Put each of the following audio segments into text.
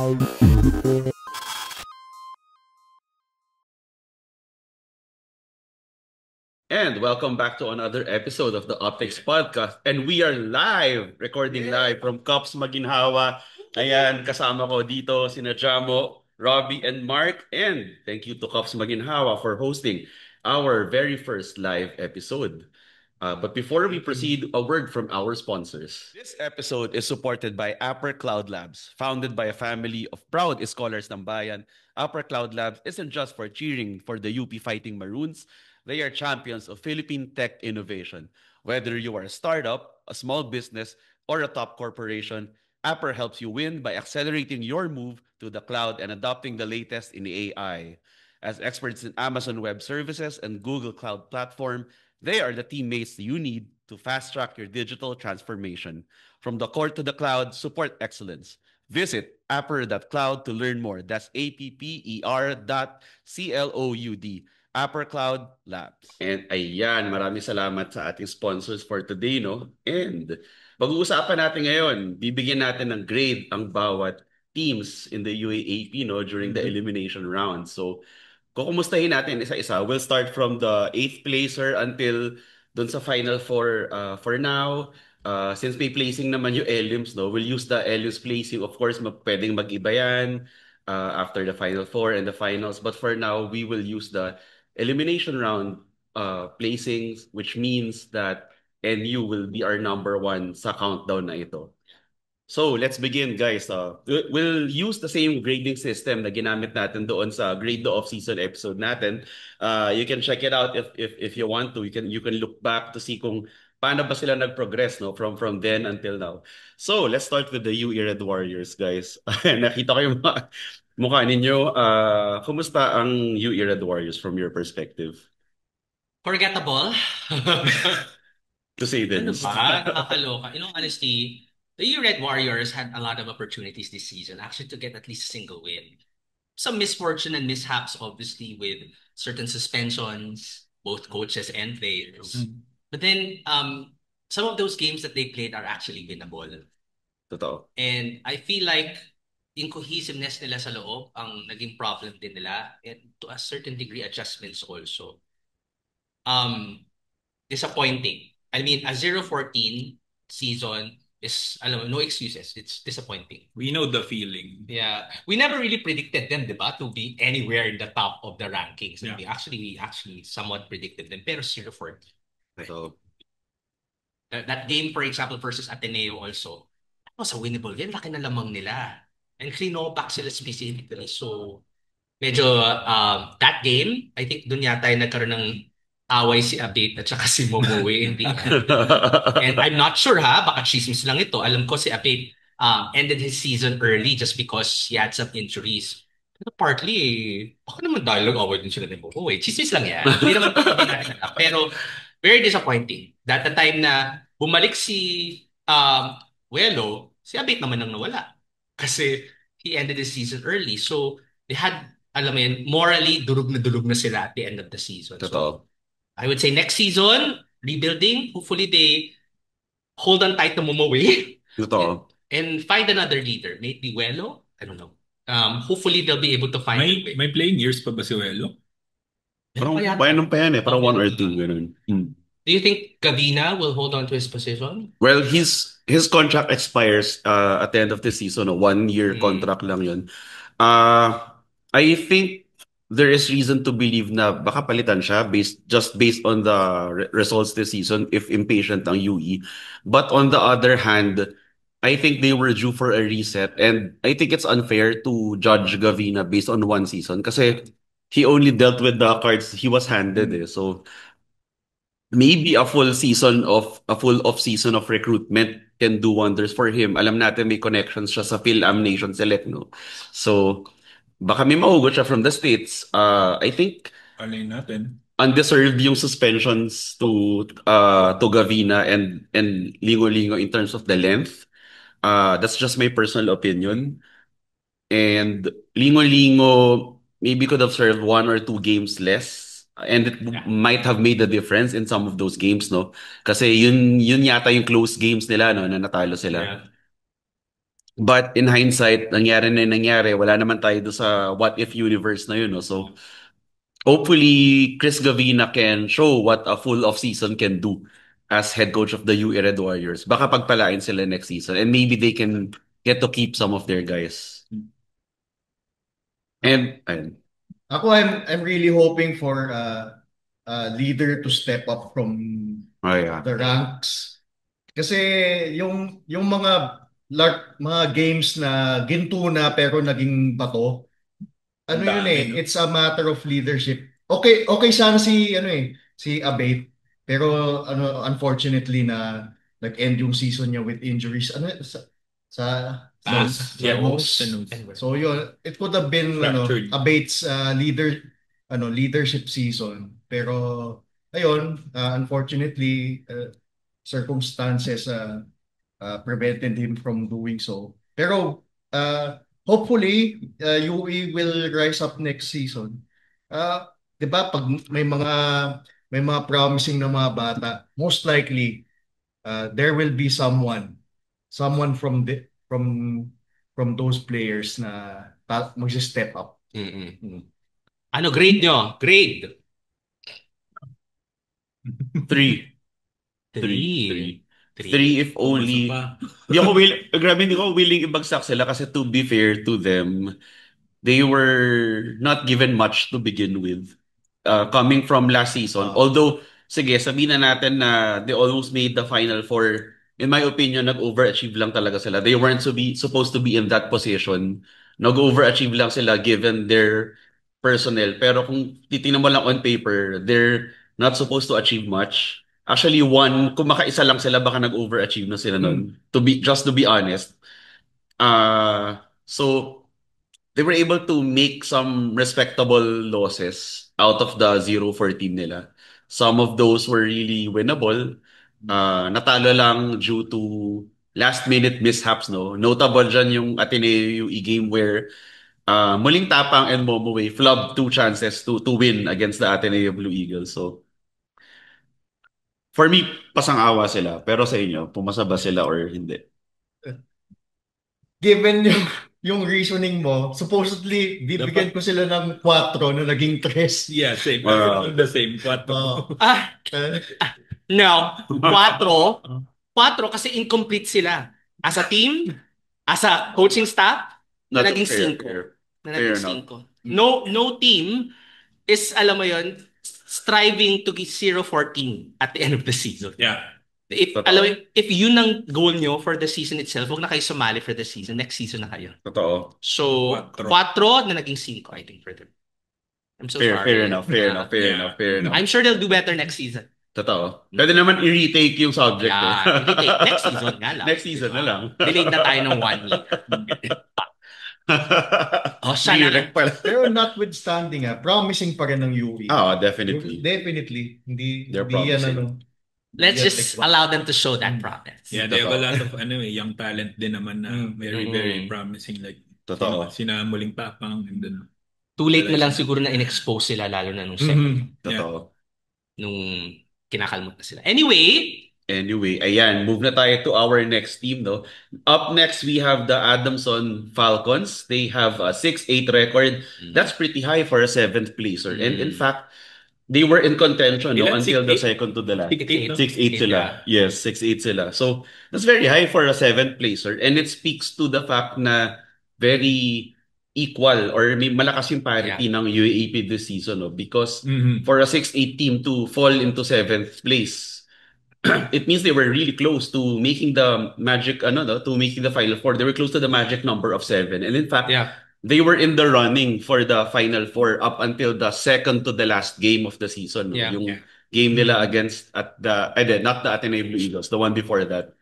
And welcome back to another episode of the Optics Podcast. And we are live, recording live from Cups Maginhawa. Ayan, kasama ko dito sina Jamo, Robbie, and Mark. And thank you to Cups Maginhawa for hosting our very first live episode. But before we proceed, a word from our sponsors. This episode is supported by Upper Cloud Labs. Founded by a family of proud scholars ng bayan, Upper Cloud Labs isn't just for cheering for the UP Fighting Maroons. They are champions of Philippine tech innovation. Whether you are a startup, a small business, or a top corporation, Upper helps you win by accelerating your move to the cloud and adopting the latest in AI. As experts in Amazon Web Services and Google Cloud Platform, they are the teammates you need to fast track your digital transformation. From the core to the cloud, support excellence. Visit apper.cloud to learn more. That's apper.cloud. Upper Cloud Labs. And ayan, maraming salamat sa ating sponsors for today, no? And pag-uusapan natin ngayon, bibigyan natin ng grade ang bawat teams in the UAAP, no, during the elimination round. So, kukumustahin natin isa-isa. We'll start from the eighth placer until dun sa final four for now. Since may placing naman yung Elims, no, we'll use the Elims placing. Of course, pwedeng mag-iba yan after the final four and the finals. But for now, we will use the elimination round placings, which means that NU will be our number one sa countdown na ito. So, let's begin, guys. We'll use the same grading system na ginamit natin doon sa grade the off-season episode natin. You can check it out if you want to. You can look back to see kung paano ba sila nag-progress, no, from then until now. So, let's start with the UE Red Warriors, guys. Nakita ko yung mukha ninyo. Kumusta ang UE Red Warriors from your perspective? Forgettable. To say the Ano least. ba? Nakakaloka. In all honesty, the Red Warriors had a lot of opportunities this season actually to get at least a single win. Some misfortune and mishaps, obviously, with certain suspensions, both coaches and players. But then, some of those games that they played are actually winnable. Totoo. And I feel like yung cohesiveness nila sa loob ang naging problem din nila, and to a certain degree adjustments also. Um, Disappointing. I mean, a 0-14 season is, alam mo, no excuses. It's disappointing. We know the feeling. Yeah. We never really predicted them, di ba, to be anywhere in the top of the rankings. Yeah. We actually somewhat predicted them, pero 0-14. So, That game, for example, versus Ateneo also, that was a winnable game. Laki na lamang nila. And klinopak sila specifically. So, medyo, that game, I think dun yata yung nagkaroon ng away si Abate at saka si Momoe in the end. And I'm not sure ha, baka chismis lang ito. Alam ko si Abate ended his season early just because he had some injuries. Pero partly, baka naman dialogue away din sila ni Momoe. Chismis lang yan. Hindi naman hindi natin alam. Pero very disappointing. That the time na bumalik si Welo, si Abate naman ang nawala. Kasi he ended his season early. So, they had, alam mo yun, morally, durug na sila at the end of the season. So, totoo. I would say next season, rebuilding, hopefully they hold on tight to Momoe Totoo. and find another leader. Maybe Welo? I don't know. Hopefully they'll be able to find a way. May playing years pa ba si Welo? Parang Ano pa yata? paano pa yan eh. Parang Okay. 1 or 2, ganun. Do you think Gavina will hold on to his position? Well, his contract expires at the end of the season. A 1-year contract lang yun. I think there is reason to believe na baka palitan siya based on the results this season if impatient ang UE. But on the other hand, I think they were due for a reset, and I think it's unfair to judge Gavina based on one season kasi he only dealt with the cards he was handed eh. So maybe a full off season of recruitment can do wonders for him. Alam natin may connections siya sa Phil-Am Nation Select, no? So baka may mahugot siya from the States. I think Alay natin. undeserved yung suspensions to Gavina and Lingo-Lingo in terms of the length. That's just my personal opinion. And Lingo-Lingo maybe could have served 1 or 2 games less. And it might have made a difference in some of those games, no? Kasi yun yata yung close games nila, no, na natalo sila. Yeah. But in hindsight, nangyari na yung nangyari. Wala naman tayo doon sa what if universe na yun. No? So, hopefully, Chris Gavina can show what a full off season can do as head coach of the UE Red Warriors. Baka pagpalain sila next season and maybe they can get to keep some of their guys. And, ayun. Ako, I'm really hoping for a leader to step up from Oh, yeah. the ranks. Kasi yung mga games na ginto na pero naging bato, ano yun Dami, no? it's a matter of leadership. Okay sana si Abate, pero unfortunately na nag-end yung season niya with injuries. Sa Yeah, nose. sa nose. So yun, it could have been Fractured. Abate's leadership season. Pero ayun, unfortunately circumstances prevented him from doing so. Pero hopefully UE will rise up next season. 'Di ba pag may mga promising na mga bata, most likely there will be someone from those players na mag-step up. Ano grade nyo? Grade? 3. 3. 3 if only. Grabe, hindi ko willing ibagsak sila kasi to be fair to them, they were not given much to begin with. Coming from last season. Although, sige, sabihin na natin na they almost made the Final Four. In my opinion, nag-overachieve lang talaga sila. They weren't supposed to be in that position. Nag-overachieve lang sila given their personnel. Pero kung titingnan mo lang on paper, they're not supposed to achieve much. Actually, kung makaisa lang sila, baka nag-overachieve na sila nun. Just to be honest. So, they were able to make some respectable losses out of the 0-14 nila. Some of those were really winnable. Natalo lang due to last-minute mishaps, no? Notable dyan yung Ateneo UE game where muling tapang and Momoway flubbed 2 chances to win against the Ateneo Blue Eagles. So, for me, pasang-awa sila. Pero sa inyo, pumasa ba sila or hindi? Given yung reasoning mo, supposedly bibigyan ko sila ng 4 na naging 3. Yeah, same. The same. 4. No. 4 kasi incomplete sila. As a team, as a coaching staff, na naging 5. Na naging 5. No team is, alam mo yon, striving to get 0-14 at the end of the season. Yeah. If yun ang goal nyo for the season itself, huwag na kayo sumali for the season. Next season na kayo. Totoo. So, 4 na naging 5, I think, for them. I'm so sorry. Fair enough. I'm sure they'll do better next season. Totoo. Pwede naman i-retake yung subject. retake. Next season nga lang. Next season na lang. Delayed na tayo ng 1 year. Direct pala. Pero notwithstanding, promising pa rin ng UE. Definitely. Definitely. They're Hindi promising. Let's just allow them to show that promise. Yeah, they have a lot of young talent din naman na very promising. Like, totoo. Sina Muling Tapang. And then, too late na lang siguro na in-expose sila, lalo na nung second. Totoo. Nung kinakalmot na sila. Anyway, ayan, move na tayo to our next team, no? Up next, we have the Adamson Falcons. They have a 6-8 record. That's pretty high for a 7th placer. And in fact, they were in contention until the second to the last. 6-8 sila. Yes, 6-8 sila. So, that's very high for a 7th placer. And it speaks to the fact na very equal or may malakas yung parity ng UAAP this season. No? Because for a 6-8 team to fall into 7th place, it means they were really close to making the magic, to making the Final Four. They were close to the magic number of 7. And in fact, they were in the running for the Final Four up until the second to the last game of the season. Yung game nila against not the Ateneo Blue Eagles, the one before that.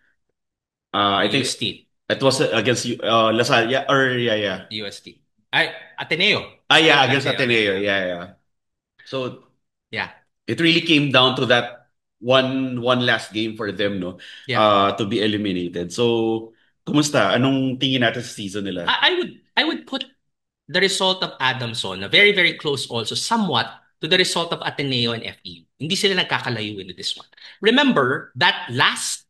I think UST. It was against LaSalle, UST. Ateneo. Against Ateneo. So, it really came down to that one last game for them, to be eliminated. So, kumusta? Anong tingin natin sa season nila? I would put the result of Adamson, very, very close also, somewhat to the result of Ateneo and FEU. Hindi sila nagkakalayo into this one. Remember, that last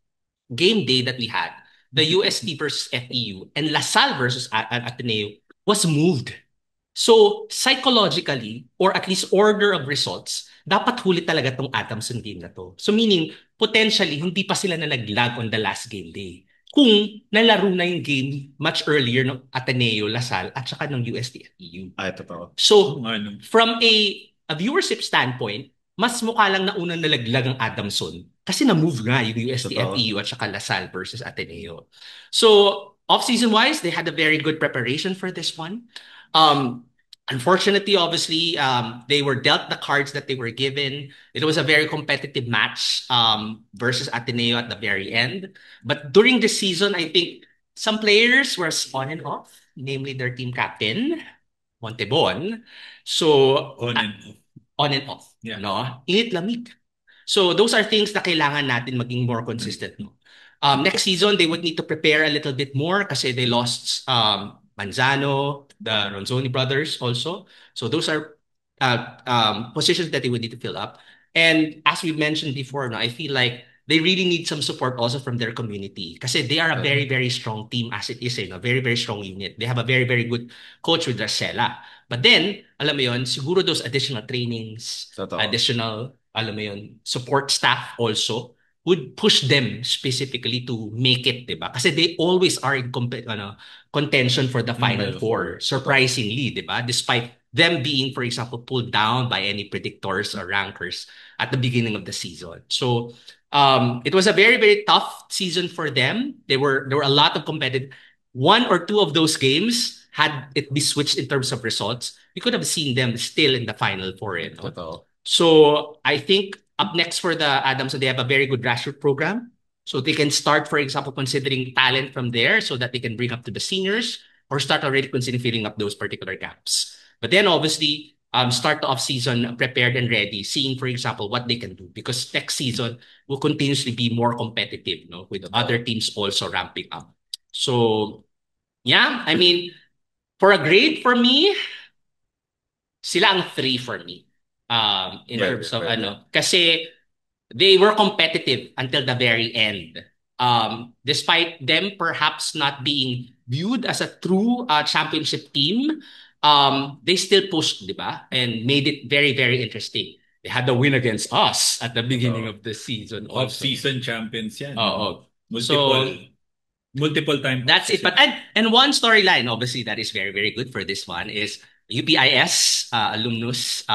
game day that we had, the UST versus FEU and LaSalle versus Ateneo was moved. So, psychologically, or at least order of results, dapat huli talaga tong Adamson game na to. So, meaning, potentially, hindi pa sila na naglag on the last game day. Kung nalaro na yung game much earlier ng Ateneo, LaSalle, at saka ng UST FEU. Ay, totoo. So, from a viewership standpoint, mas mukha lang na unang nalaglag ang Adamson kasi na-move nga yung UST FEU at saka LaSalle versus Ateneo. So, off-season wise, they had a very good preparation for this one. Unfortunately, obviously, they were dealt the cards that they were given. It was a very competitive match versus Ateneo at the very end. But during the season, I think some players were on and off, namely their team captain, Montebon. So, on and off. Yeah. No? Init lamig. So, those are things na kailangan natin maging more consistent. No? Next season, they would need to prepare a little bit more kasi they lost Manzano, the Ronzoni brothers also. So those are positions that they would need to fill up. And as we mentioned before, no, I feel like they really need some support also from their community kasi they are a very, very strong team as it is, a very, very strong unit. They have a very, very good coach with Racela. But then, alam mo yun, siguro those additional trainings, additional, alam mo yun, support staff also would push them specifically to make it, diba? Kasi they always are in contention for the Final Four, surprisingly, diba? Despite them being, for example, pulled down by any predictors or rankers at the beginning of the season. So, it was a very, very tough season for them. There were a lot of competitive. One or two of those games, had it be switched in terms of results, we could have seen them still in the Final Four. No? So, I think up next for the Adamson, they have a very good grassroots program. So they can start, for example, considering talent from there so that they can bring up to the seniors or start already considering filling up those particular gaps. But then obviously, start the off-season prepared and ready, seeing, for example, what they can do. Because next season will continuously be more competitive, no, with other teams also ramping up. So, yeah, I mean, for a grade for me, sila ang 3 for me. In terms of kasi they were competitive until the very end. Despite them perhaps not being viewed as a true championship team, they still pushed, diba? And made it very, very interesting. They had the win against us at the beginning of the season. Off-season champions yan. Multiple times. That's it. But and one storyline, obviously, that is very, very good for this one is UPIS alumnus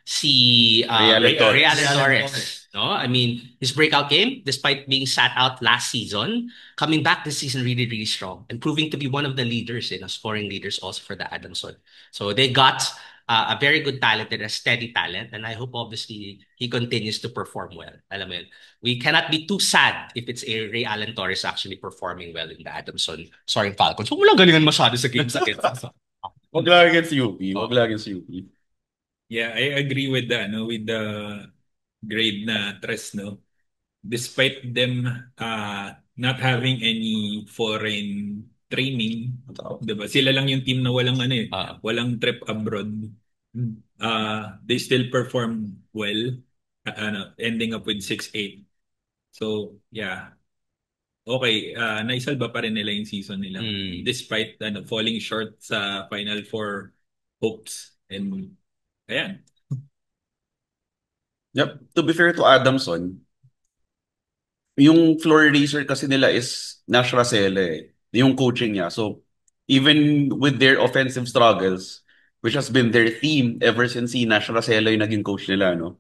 si Realen Torres. No? I mean, his breakout game, despite being sat out last season, coming back this season really, really strong and proving to be one of the leaders, scoring leaders also for the Adamson. So they got a very good talent and a steady talent, and I hope obviously he continues to perform well. Alam mo yun, we cannot be too sad if it's a Realen Torres actually performing well in the Adamson scoring Falcons. Huwag mo lang galingan masyado sa games against Wag lang against UP. Wag lang against UP. Yeah, I agree with the grade na Tres, no? Despite them not having any foreign training, diba? Sila lang yung team na walang walang trip abroad. They still perform well, ending up with 6-8. So, yeah. Okay, naisalba pa rin nila yung season nila despite falling short sa Final Four hopes. And ayan. Yep. To be fair to Adamson, yung floor racer kasi nila is Nash Racela yung coaching niya. So, even with their offensive struggles, which has been their theme ever since si Nash Racela yung naging coach nila, no?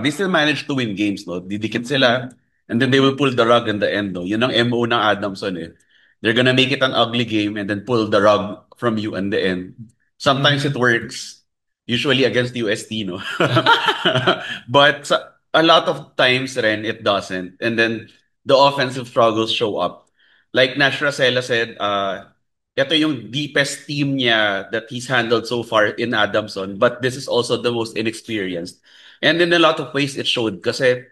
They still managed to win games, no? Didikit sila, and then they will pull the rug in the end, no? Yun ang MO ng Adamson, eh. They're gonna make it an ugly game and then pull the rug from you in the end. Sometimes it works. Usually against UST, no? But a lot of times rin, it doesn't. And then the offensive struggles show up. Like Nash Racela said, ito yung deepest team niya that he's handled so far in Adamson, but this is also the most inexperienced. And in a lot of ways, it showed kasi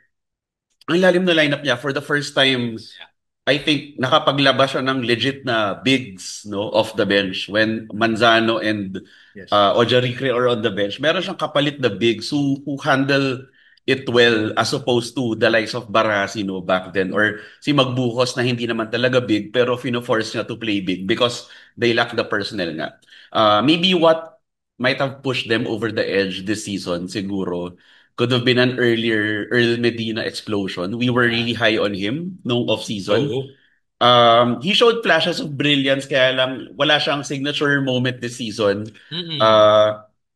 ang lalim na lineup niya for the first time. I think nakapaglabas siya ng legit na bigs, no, off the bench when Manzano and Ojaricre are on the bench. Meron siyang kapalit na bigs who handle it well as opposed to the likes of Barasi no back then or si Magbuhos na hindi naman talaga big pero fino-force niya to play big because they lack the personnel nga. Maybe what might have pushed them over the edge this season siguro could have been an earlier Earl Medina explosion. We were really high on him nung off-season. Oo. He showed flashes of brilliance kaya lang wala siyang signature moment this season. Mm-mm.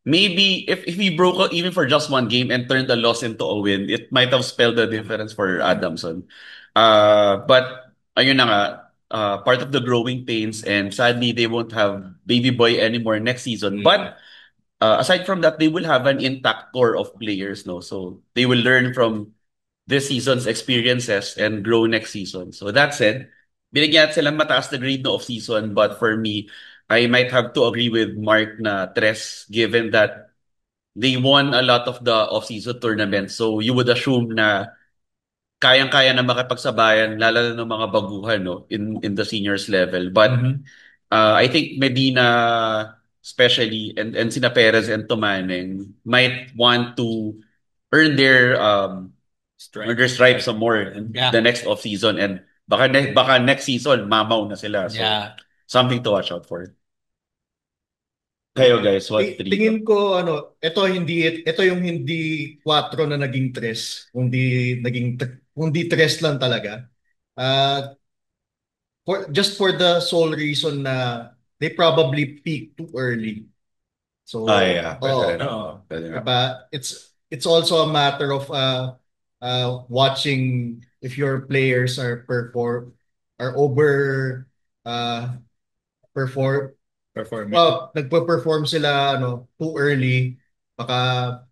Maybe if he broke out even for just one game and turned a loss into a win, it might have spelled the difference for Adamson. But ayun na nga, part of the growing pains and sadly they won't have Baby Boy anymore next season. But aside from that, they will have an intact core of players, no? So they will learn from this season's experiences and grow next season. So that said, binigyan sila mataas na grade no off-season, but for me, I might have to agree with Mark na Tres, given that they won a lot of the off-season tournaments. So you would assume na kayang-kaya na makipagsabayan, lalo na ng mga baguhan no, in the seniors level. But I think Medina especially and sina Perez and Tumaneng might want to earn their stripes some more in Yeah. the next off season and baka next season mamaw na sila. So something to watch out for. Kayo guys, what three? Tingin ko ito yung hindi 4 na naging 3, kundi 3 lang talaga. Just for the sole reason na they probably peaked too early. So Yeah, pwede rin. diba? It's also a matter of watching if your players are over Performing. well, nagpo-perform sila too early, baka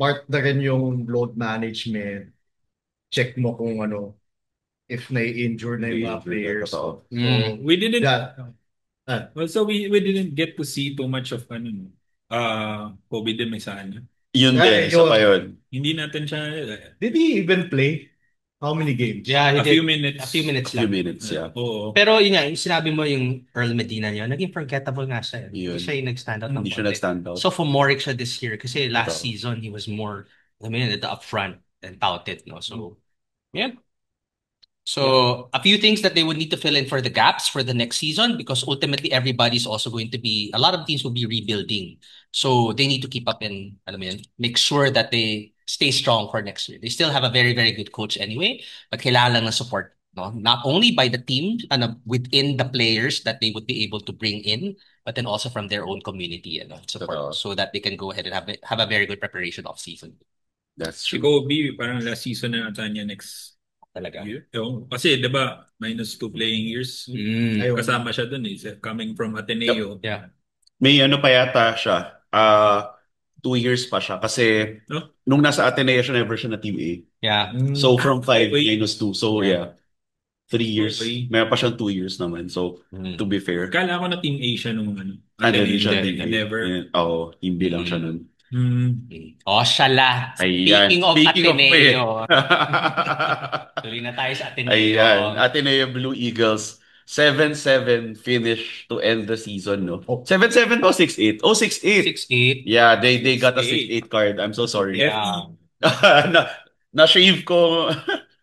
part na rin yung load management. Check mo kung if nai-injure na yung mga players. Totoo. So, We didn't yeah. we didn't get to see too much of Kobe de Mesana. Yun din, isa pa yun. Hindi natin siya Did he even play? How many games? Yeah, he a did. few minutes. A few minutes Few lang. minutes, yeah. Oo. Pero yun nga, yung sinabi mo yung Earl Medina niya, naging forgettable nga siya. Yun. Hindi siya yung nag-stand out ng Hindi siya konti. nag-stand out. Sophomoric siya this year kasi last Totoo. season he was more, at the upfront and touted, no? So, yeah. So, a few things that they would need to fill in for the gaps for the next season because ultimately everybody's also going to be, a lot of teams will be rebuilding. So, they need to keep up and make sure that they stay strong for next year. They still have a very, very good coach anyway, but kailangan ng support, no? Not only by the team and within the players that they would be able to bring in, but then also from their own community and support so that they can go ahead and have a very good preparation off season. That's Si true. Kobe, parang last season na ata niya next Talaga. year. Kasi, di ba, -2 playing years. Ayun. Kasama siya dun coming from Ateneo. Yeah. May pa yata siya. 2 years pa siya. Kasi nung nasa Ateneo siya, never siya na Team A. Yeah. So from 5 Okay. -2. So yeah. 3 years. Okay. May pa siyang 2 years naman. So to be fair. Kala ko na Team A siya nung Hindi siya Ateneo. Team A. Never. Oo, Team B lang siya nun. Oh, shala. Ayan. Speaking of Ateneo. Of Tuloy na tayo sa Ateneo. Ayan. Ateneo Blue Eagles. 7-7 finish to end the season, no? 7-7 o 6-8? Oh, 6-8. 6-8. Yeah, they got a 6-8 card. I'm so sorry. Yeah. Na-shave ko.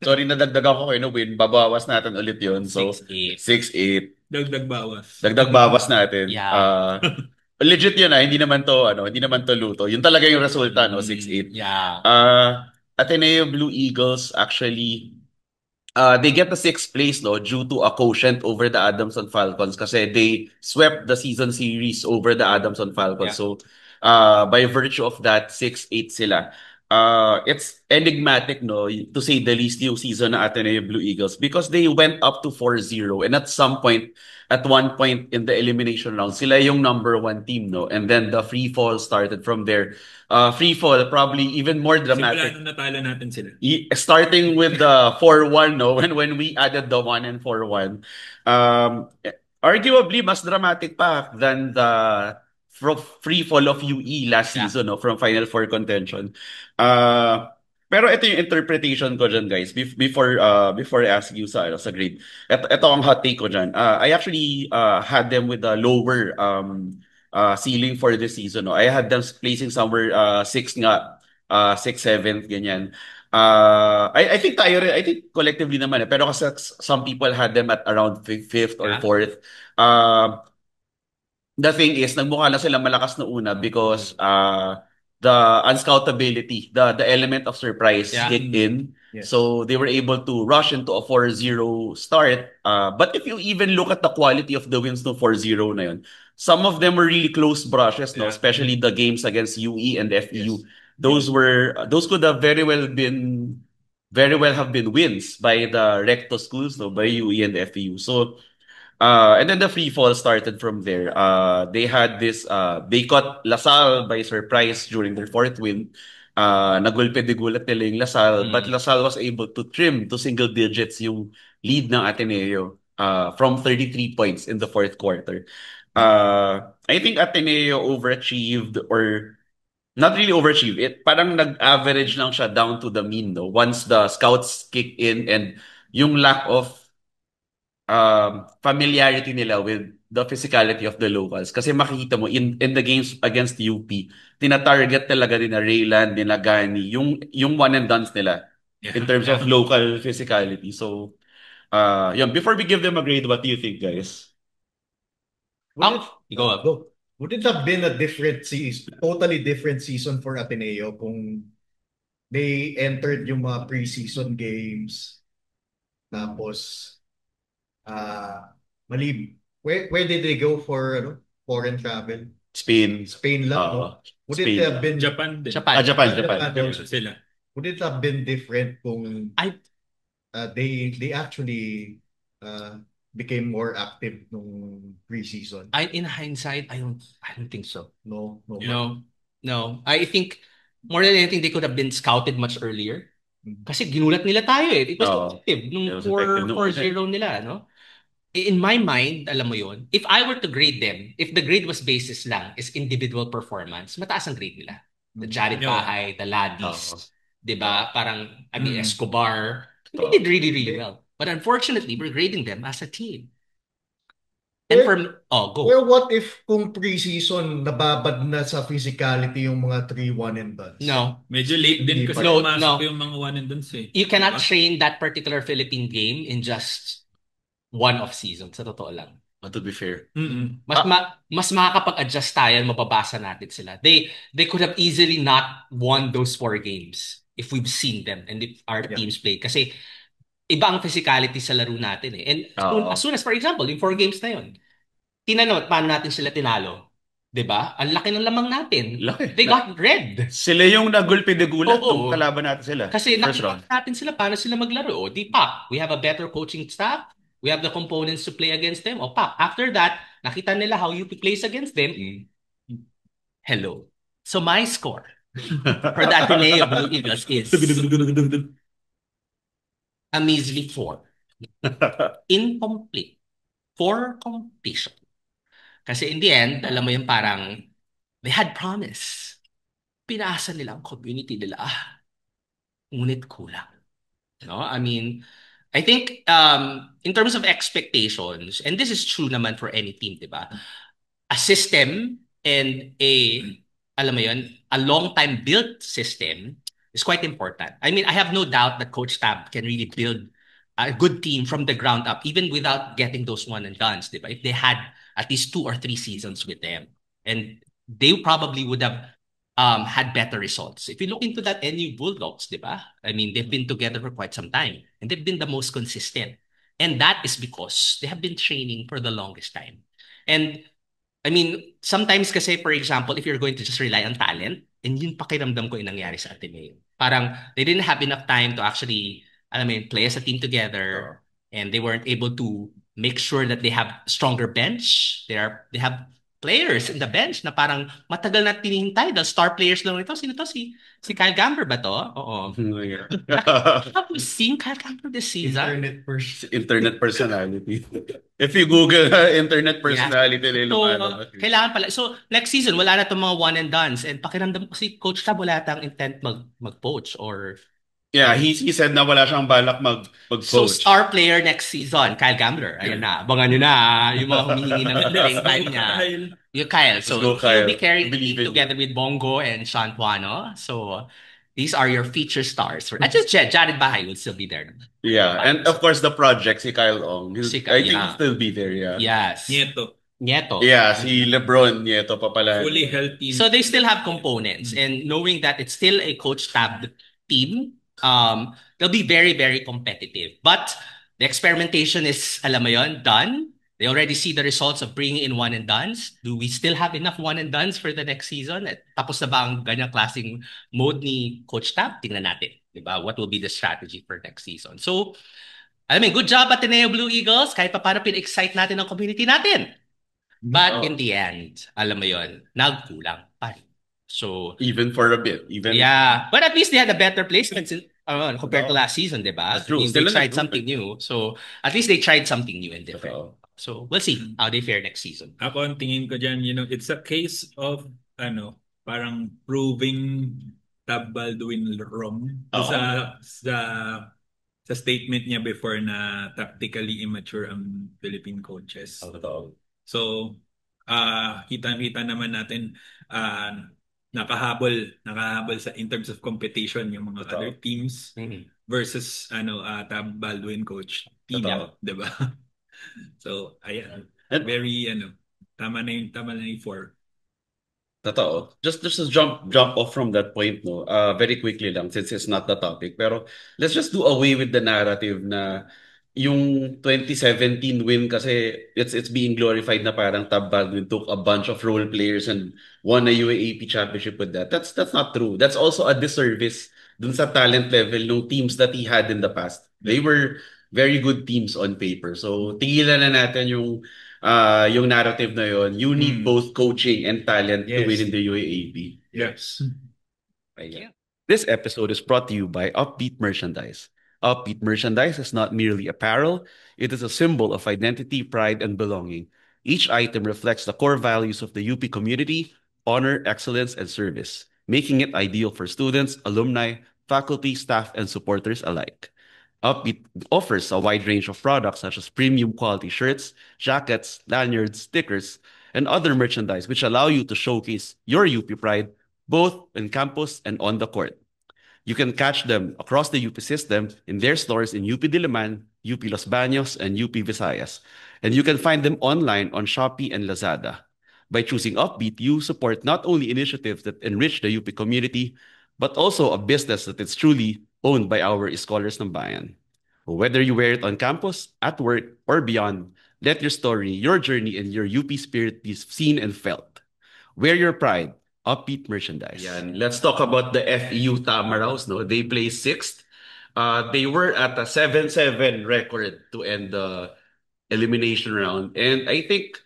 Sorry, nadagdagan ko kayo na win. Babawas natin ulit yun. So, 6-8. 6-8. Dagdag bawas. Dagdag bawas natin. Yeah. Legit yun hindi naman to luto. Yun talaga yung resulta, no? 6-8. Yeah. Ateneo Blue Eagles actually they get the 6th place due to a quotient over the Adamson Falcons kasi they swept the season series over the Adamson Falcons. Yeah. So by virtue of that 6-8 sila. It's enigmatic to say the least yung season na Ateneo Blue Eagles because they went up to 4-0 and at one point in the elimination round sila yung number 1 team and then the free fall started from there. Free fall probably even more dramatic. Simula nung natalo natin sila. Starting with the 4-1 when we added the 1 and 4-1. Arguably mas dramatic pa than the free fall of UE last season from Final Four contention. Pero ito yung interpretation ko dyan, guys. Before I ask you sa grade. Ito ang hot take ko dyan. I actually had them with a lower ceiling for this season. I had them placing somewhere 6 nga 6th, 7th, ganyan. I think tayo rin, I think collectively naman pero kasi some people had them at around 5th or 4th. The thing is, nagmukha na sila malakas na una because the unscoutability, the element of surprise kicked in. Yes. So they were able to rush into a 4-0 start. But if you even look at the quality of the wins no 4-0 na yun, some of them were really close brushes, no? Especially the games against UE and FEU. Yes. Those could have very well have been wins by the Recto schools, no, by UE and FEU. So and then the free fall started from there. They had this, they caught Lasal by surprise during their fourth win. Nagulpe de gulat nila yung Lasal, but Lasal was able to trim to single digits yung lead ng Ateneo from 33 points in the fourth quarter. I think Ateneo overachieved or not really overachieved. Parang nag-average lang siya down to the mean, no? Once the scouts kick in and yung lack of familiarity nila with the physicality of the locals. Kasi makikita mo, in the games against UP, tina-target talaga nila Raylan, nila Gani, yung one and dones nila in terms of local physicality. So, yun. Before we give them a grade, what do you think, guys? Go up. Would it have been a different season, totally different season for Ateneo kung they entered yung mga preseason games tapos where did they go for foreign travel? Spain lang, no? Would Spain. it have been Japan din. Japan. Sila. Would it have been different kung they actually became more active nung preseason? In hindsight, I don't think so. No. I think more than anything, they could have been scouted much earlier. Kasi ginulat nila tayo eh. It was effective nung 4-0 nila, no? In my mind, alam mo yon, if I were to grade them, if the grade was basis lang, is individual performance, mataas ang grade nila. The Jared Bahay, the Ladis, diba? Parang, Escobar, they did really, really well. But unfortunately, we're grading them as a team. And go. Well, what if kung preseason nababad na sa physicality yung mga 3-1 and dones? No. Medyo late din kasi pumasok yung mga one and dones eh. You cannot train that particular Philippine game in just one off season, sa totoo lang. To be fair. Mas makakapag-adjust tayo, mababasa natin sila. They could have easily not won those 4 games if we've seen them and if our teams play. Kasi iba ang physicality sa laro natin eh. And as soon as, for example, yung 4 games na yun, tinanong paano natin sila tinalo. 'Di ba? Ang laki ng lamang natin. Laki. They got red. Sila yung nagulpi de gulat nung kalaban natin sila. Kasi nakita natin sila paano sila maglaro. O, di pa, we have a better coaching staff. We have the components to play against them. O pa, after that, nakita nila how UP plays against them. Hello. So my score for the Ateneo Blue Eagles is a measly 4. Incomplete. 4 completion. Kasi in the end, alam mo yung parang they had promise. Pinaasa nila ang community nila. Ngunit kulang. No? I mean, I think in terms of expectations, and this is true naman for any team, di ba? A system and alam mo yun, a long-time built system is quite important. I mean, I have no doubt that Coach Tab can really build a good team from the ground up, even without getting those one and dones, di ba? If they had at least 2 or 3 seasons with them. And they probably would have had better results. If you look into that NU Bulldogs, di ba? I mean, they've been together for quite some time. And they've been the most consistent. And that is because they have been training for the longest time. And, I mean, sometimes kasi, for example, if you're going to just rely on talent, and yun pakiramdam ko yung nangyari sa Ateneo. Parang, they didn't have enough time to actually, play as a team together. And they weren't able to make sure that they have stronger bench. They have players in the bench na parang matagal na tinihintay. The star players lang ito. Sino to? Si Kyle Gamber ba to? Oo. Have you seen Kyle Gamber this season? Internet personality. If you Google internet personality, kailangan pala. So, next season, wala na itong mga one and dones. And pakiramdam ko si Coach Tab, wala tang intent mag-poach or... Yeah, he said na wala siyang balak mag-coach. So, star player next season, Kyle Gambler. Ayan na. Abangan nyo na. Yung mga humihingi ng galing time niya. Yung Kyle. So, he'll be carrying the league together with Bongo and Sean Puano. So, These are your feature stars. I just Jared Bahay will still be there. Yeah, and of course the project, si Kyle Ong. I think Yeah. he'll still be there, yeah. Yes. Nieto. Yeah, si LeBron Nieto pa pala. Fully healthy. So they still have components, and knowing that it's still a coach-tabbed team, they'll be very, very competitive. But the experimentation is, alam mo yun, done. They already see the results of bringing in one and dones. Do we still have enough one and dones for the next season? Tapos na ba ang ganyang klaseng mode ni Coach Tab? Tingnan natin. Diba? What will be the strategy for next season? So, I mean, good job Ateneo Blue Eagles. Kahit pa paano pin-excite natin ang community natin. But in the end, alam mo yun, nagkulang pa rin. So, even for a bit. Yeah. But at least they had a better placement compared to last season, diba? That's true. I mean, they tried something new. So, at least they tried something new and different. So, we'll see how they fare next season. Ako ang tingin ko dyan, it's a case of, parang proving Tab Baldwin wrong. Sa statement niya before na tactically immature ang Philippine coaches. So, kita-kita naman natin nakahabol sa in terms of competition yung mga other teams versus Tab Baldwin coach team, 'di ba? So, ayan. Very tama na yung 4. Totoo. Just to jump off from that point, no. Very quickly lang since it's not the topic, pero let's just do away with the narrative na yung 2017 win kasi it's being glorified na parang Tab Baldwin took a bunch of role players and won a UAAP championship with that. That's not true. That's also a disservice dun sa talent level ng teams that he had in the past. They were very good teams on paper. So tigilan na natin yung narrative na yon. You need both coaching and talent to win in the UAAP. Yes. This episode is brought to you by Upbeat Merchandise. Upbeat Merchandise is not merely apparel, it is a symbol of identity, pride, and belonging. Each item reflects the core values of the UP community: honor, excellence, and service, making it ideal for students, alumni, faculty, staff, and supporters alike. Upbeat offers a wide range of products such as premium quality shirts, jackets, lanyards, stickers, and other merchandise which allow you to showcase your UP pride both in campus and on the court. You can catch them across the UP system in their stores in UP Diliman, UP Los Baños, and UP Visayas. And you can find them online on Shopee and Lazada. By choosing Upbeat, you support not only initiatives that enrich the UP community, but also a business that is truly owned by our scholars ng bayan. Whether you wear it on campus, at work, or beyond, let your story, your journey, and your UP spirit be seen and felt. Wear your pride. Upbeat Merchandise. Yan. Let's talk about the FEU Tamaraws. No? They placed 6th. They were at a 7-7 record to end the elimination round. And I think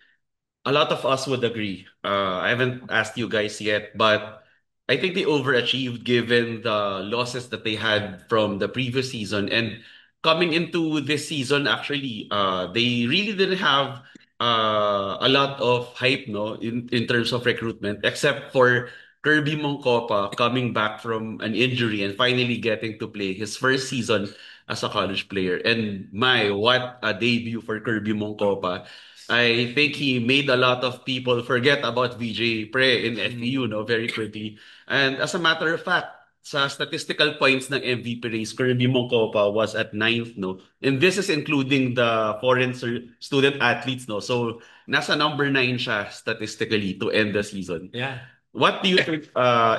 a lot of us would agree. I haven't asked you guys yet, but I think they overachieved given the losses that they had from the previous season. And coming into this season, actually, they really didn't have a lot of hype, no, in terms of recruitment, except for Kirby Moncopa coming back from an injury and finally getting to play his first season as a college player. And what a debut for Kirby Moncopa. I think he made a lot of people forget about VJ Pre in FEU, no, very quickly. And as a matter of fact, sa statistical points ng MVP race, Kirby Moncopa was at 9th, no? And this is including the foreign student athletes, no? So, nasa number 9 siya statistically to end the season. Yeah. What do you think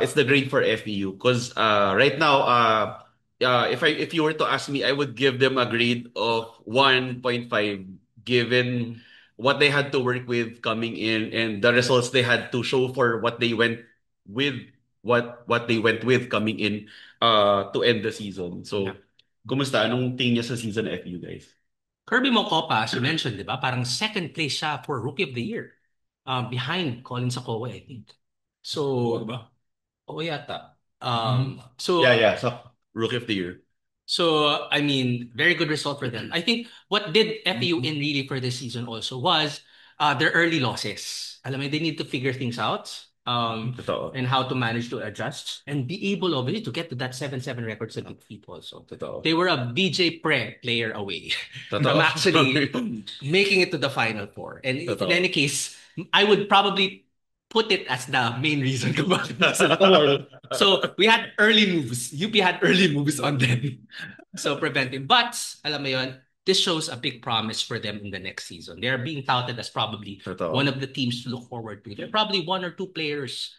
is the grade for FEU? Because right now, if you were to ask me, I would give them a grade of 1.5 given what they had to work with coming in and the results they had to show for what they went with coming in to end the season. So, kumusta? Anong tingin niya sa season FEU, guys? Kirby Moncopa, as you mentioned, di ba? Parang second place siya for Rookie of the Year. Behind Colin Sacoa, I think. So, oo yata. So, yeah, so Rookie of the Year. So, I mean, very good result for them. I think what did FEU in really for this season also was their early losses. Alam mo, they need to figure things out and how to manage to adjust and be able, obviously, to get to that 7-7 record sa Big Feet also. They were a BJ Pre player away from actually making it to the Final Four. And in any case, I would probably put it as the main reason kung bakit sila tumalo. So we had early moves. UP had early moves on them. So preventing. But alam mo yun, this shows a big promise for them in the next season. They are being touted as probably Totoo. one of the teams to look forward to. They're probably 1 or 2 players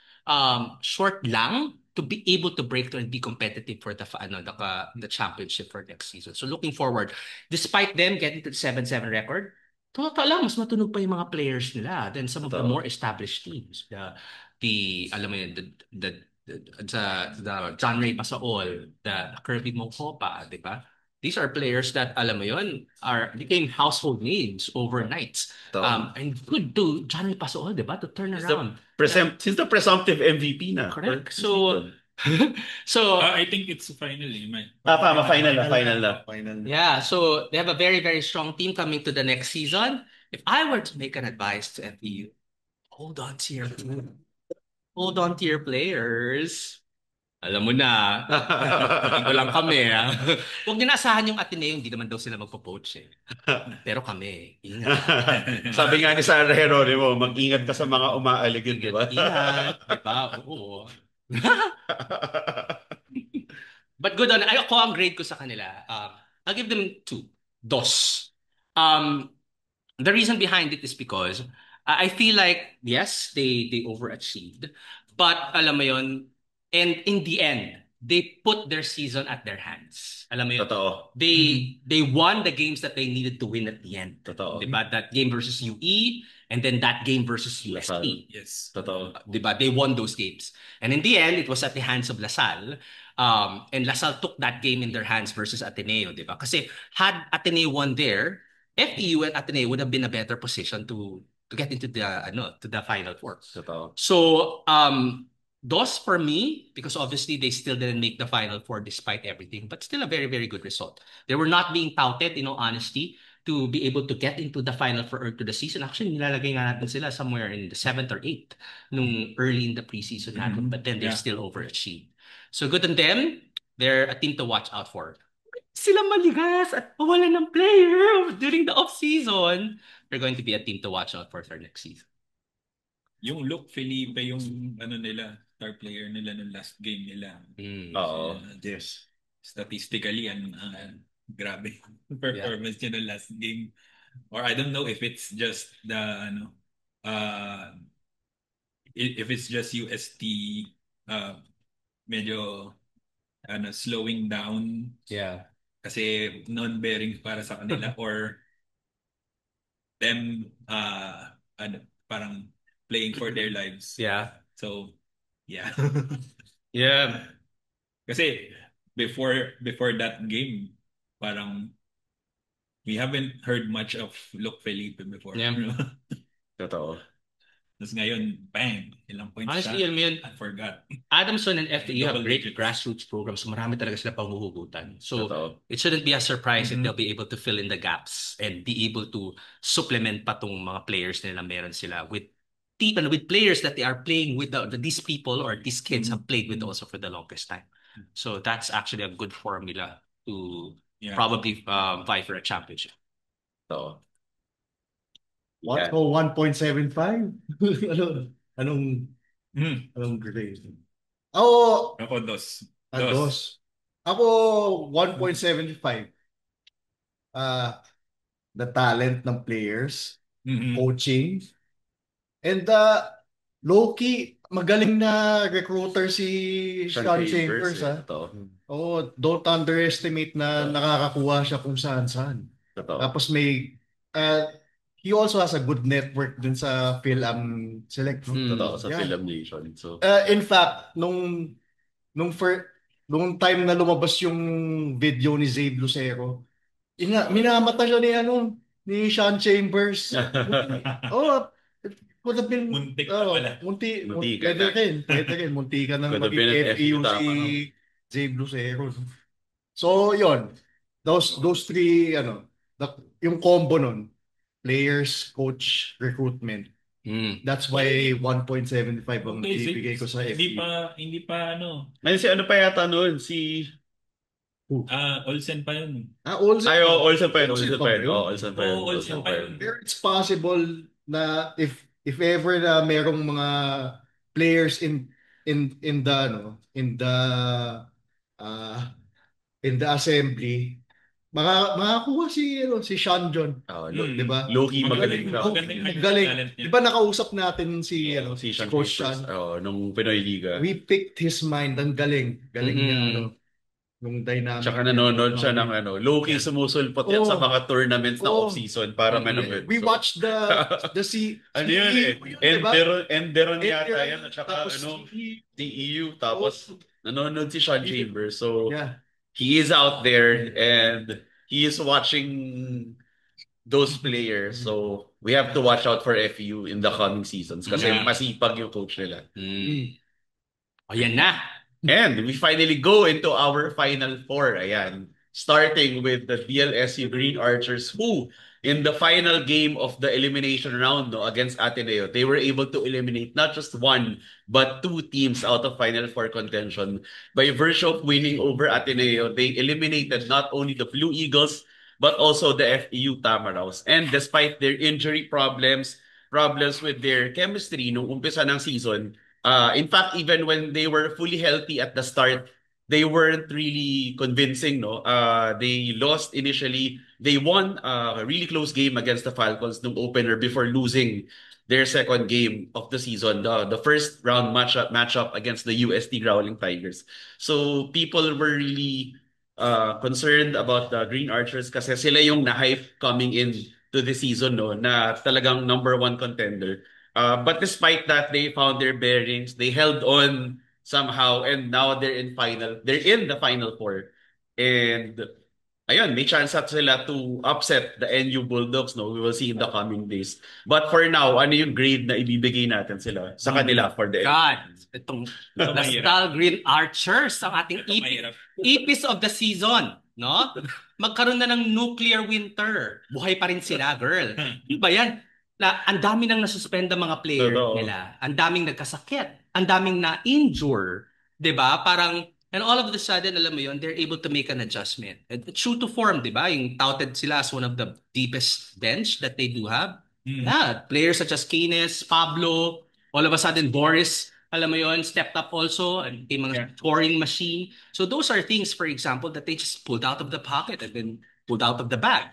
short lang to be able to break through and be competitive for the championship for next season. So looking forward, despite them getting to the 7-7 record, totoo lang, mas matunog pa yung mga players nila than some of the Totoo. more established teams. Alam mo yun, the John Ray Pasaol, the Kirby Mokopa, di ba? These are players that, alam mo yun, became household names overnight. Totoo. And good to John Ray Pasaol, di ba? To turn around. Since the presumptive MVP na. Correct. So I think it's final. Final na. yeah, so they have a very, very strong team coming to the next season. If I were to make an advice to FEU, hold on to your team. Hold on to your players. Alam mo na, ito lang kami. Huwag niyo naasahan yung Ateneo, hindi naman daw sila magpo-poach eh. Pero kami, ingat. Sabi nga ni Sarah Geronimo, mag-ingat ka sa mga umaaligid, di ba? Ingat, di ba? Oo. But good on, ako ang grade ko sa kanila. I'll give them 2. Dos. The reason behind it is because I feel like, yes, they overachieved. But alam mo yun, and in the end, they put their season at their hands. Alam mo yun? Totoo. They won the games that they needed to win at the end. Totoo. Diba? That game versus UE, and then that game versus USP. Yes. Totoo. Diba? They won those games. And in the end, it was at the hands of LaSalle. And LaSalle took that game in their hands versus Ateneo. Diba? Kasi had Ateneo won there, FEU and Ateneo would have been a better position to get into the Final Four. Totoo. So, Dos for me, because obviously they still didn't make the Final Four despite everything, but still a very, very good result. They were not being touted, in all honesty, to be able to get into the Final Four or to the season. Actually, nilalagay nga natin sila somewhere in the 7th or 8th nung early in the preseason natin, but then they're still overachieved. So good on them. They're a team to watch out for. Sila maligas at mawalan ng player during the off-season. They're going to be a team to watch out for next season. Yung Luke Felipe, yung star player nila ng last game nila. Oo. Yes. Statistically, grabe performance niya ng last game. Or I don't know if it's just if it's just UST medyo slowing down. Yeah. Kasi non-bearing para sa kanila or them parang playing for their lives. Yeah. So, yeah. Yeah. Kasi before that game, parang we haven't heard much of Luke Felipe before. Yeah. Totoo. Tapos ngayon, bang! Ilang points Honestly, yun, I forgot. Adamson and FEU have great digits. grassroots programs. So marami talaga sila panghuhugutan. So Totoo. it shouldn't be a surprise if they'll be able to fill in the gaps and be able to supplement pa tong mga players nila meron sila with players that they are playing with these people or these kids have played with also for the longest time. So that's actually a good formula to probably vie for a championship. Totoo. What? So 1.75? Anong grade? Ako, dos. Dos. Ako, 1.75. The talent ng players, coaching, and low-key, magaling na recruiter si Sean Chambers. Don't underestimate na nakakakuha siya kung saan-saan. Tapos he also has a good network dun sa Phil-Am Select. Totoo, sa Phil-Am Nation. So, in fact, nung time na lumabas yung video ni Zabe Lucero, minamata siya ni Sean Chambers. Could have been muntik na pala. Pwede rin. Munti ka nang maging FEU si Zabe Lucero. So, yun. Those three, yung combo nun, players, coach, recruitment. That's why 1.75 ang ibigay ko sa FEU. Hindi pa si ano pa yata noon? Si Olsen pa yun. Olsen. Olsen pa yun. Pero it's possible na if if ever na merong mga players in the uh, in the assembly, makakuha si Sean John. Di ba? Low-key magaling. Magaling. Di ba nakausap natin si Coach Sean? Nung Pinoy Liga. We picked his mind. Ang galing. Galing niya, yung dynamic. Tsaka nanonood siya ng low-key sumusulpot yan sa mga tournaments na off-season para manood. We watched the ano yun Enderon yata yan. At saka TEU. Tapos nanonood si Sean Chambers. So, he is out there and he is watching those players. So, we have to watch out for FU in the coming seasons kasi masipag yung coach nila. O yan na. And we finally go into our Final Four. Ayan. Starting with the DLSU Green Archers who, in the final game of the elimination round against Ateneo, they were able to eliminate not just one, but two teams out of Final Four contention. By virtue of winning over Ateneo, they eliminated not only the Blue Eagles, but also the FEU Tamaraws. And despite their injury problems with their chemistry nung umpisa ng season, in fact, even when they were fully healthy at the start, they weren't really convincing, no? They lost initially. They won a really close game against the Falcons nung opener before losing their second game of the season, the first round matchup against the UST Growling Tigers. So people were really concerned about the Green Archers kasi sila yung na-hype coming in to the season, no? Na talagang number one contender. But despite that, they found their bearings. They held on somehow, and now they're in the Final Four. And ayun, may chance at sila to upset the NU Bulldogs, no? We will see in the coming days. But for now, ano yung grade na ibibigay natin sila sa kanila for the itong Lastal Green Archers, ang ating ipis of the season, no? Magkaroon na ng nuclear winter. Buhay pa rin sila, girl. Ano ba yan? Ang daming nang nasuspenda mga player nila. Ang daming nagkasakit. Ang daming na-injure. 'Di ba? Parang, and all of a sudden, alam mo yun, they're able to make an adjustment. True to form, 'di ba? Yung touted sila as one of the deepest bench that they do have. Players such as Keynes, Pablo, all of a sudden, Boris, alam mo yun, stepped up also and became a scoring machine. So those are things, for example, that they just pulled out of the pocket and then pulled out of the bag.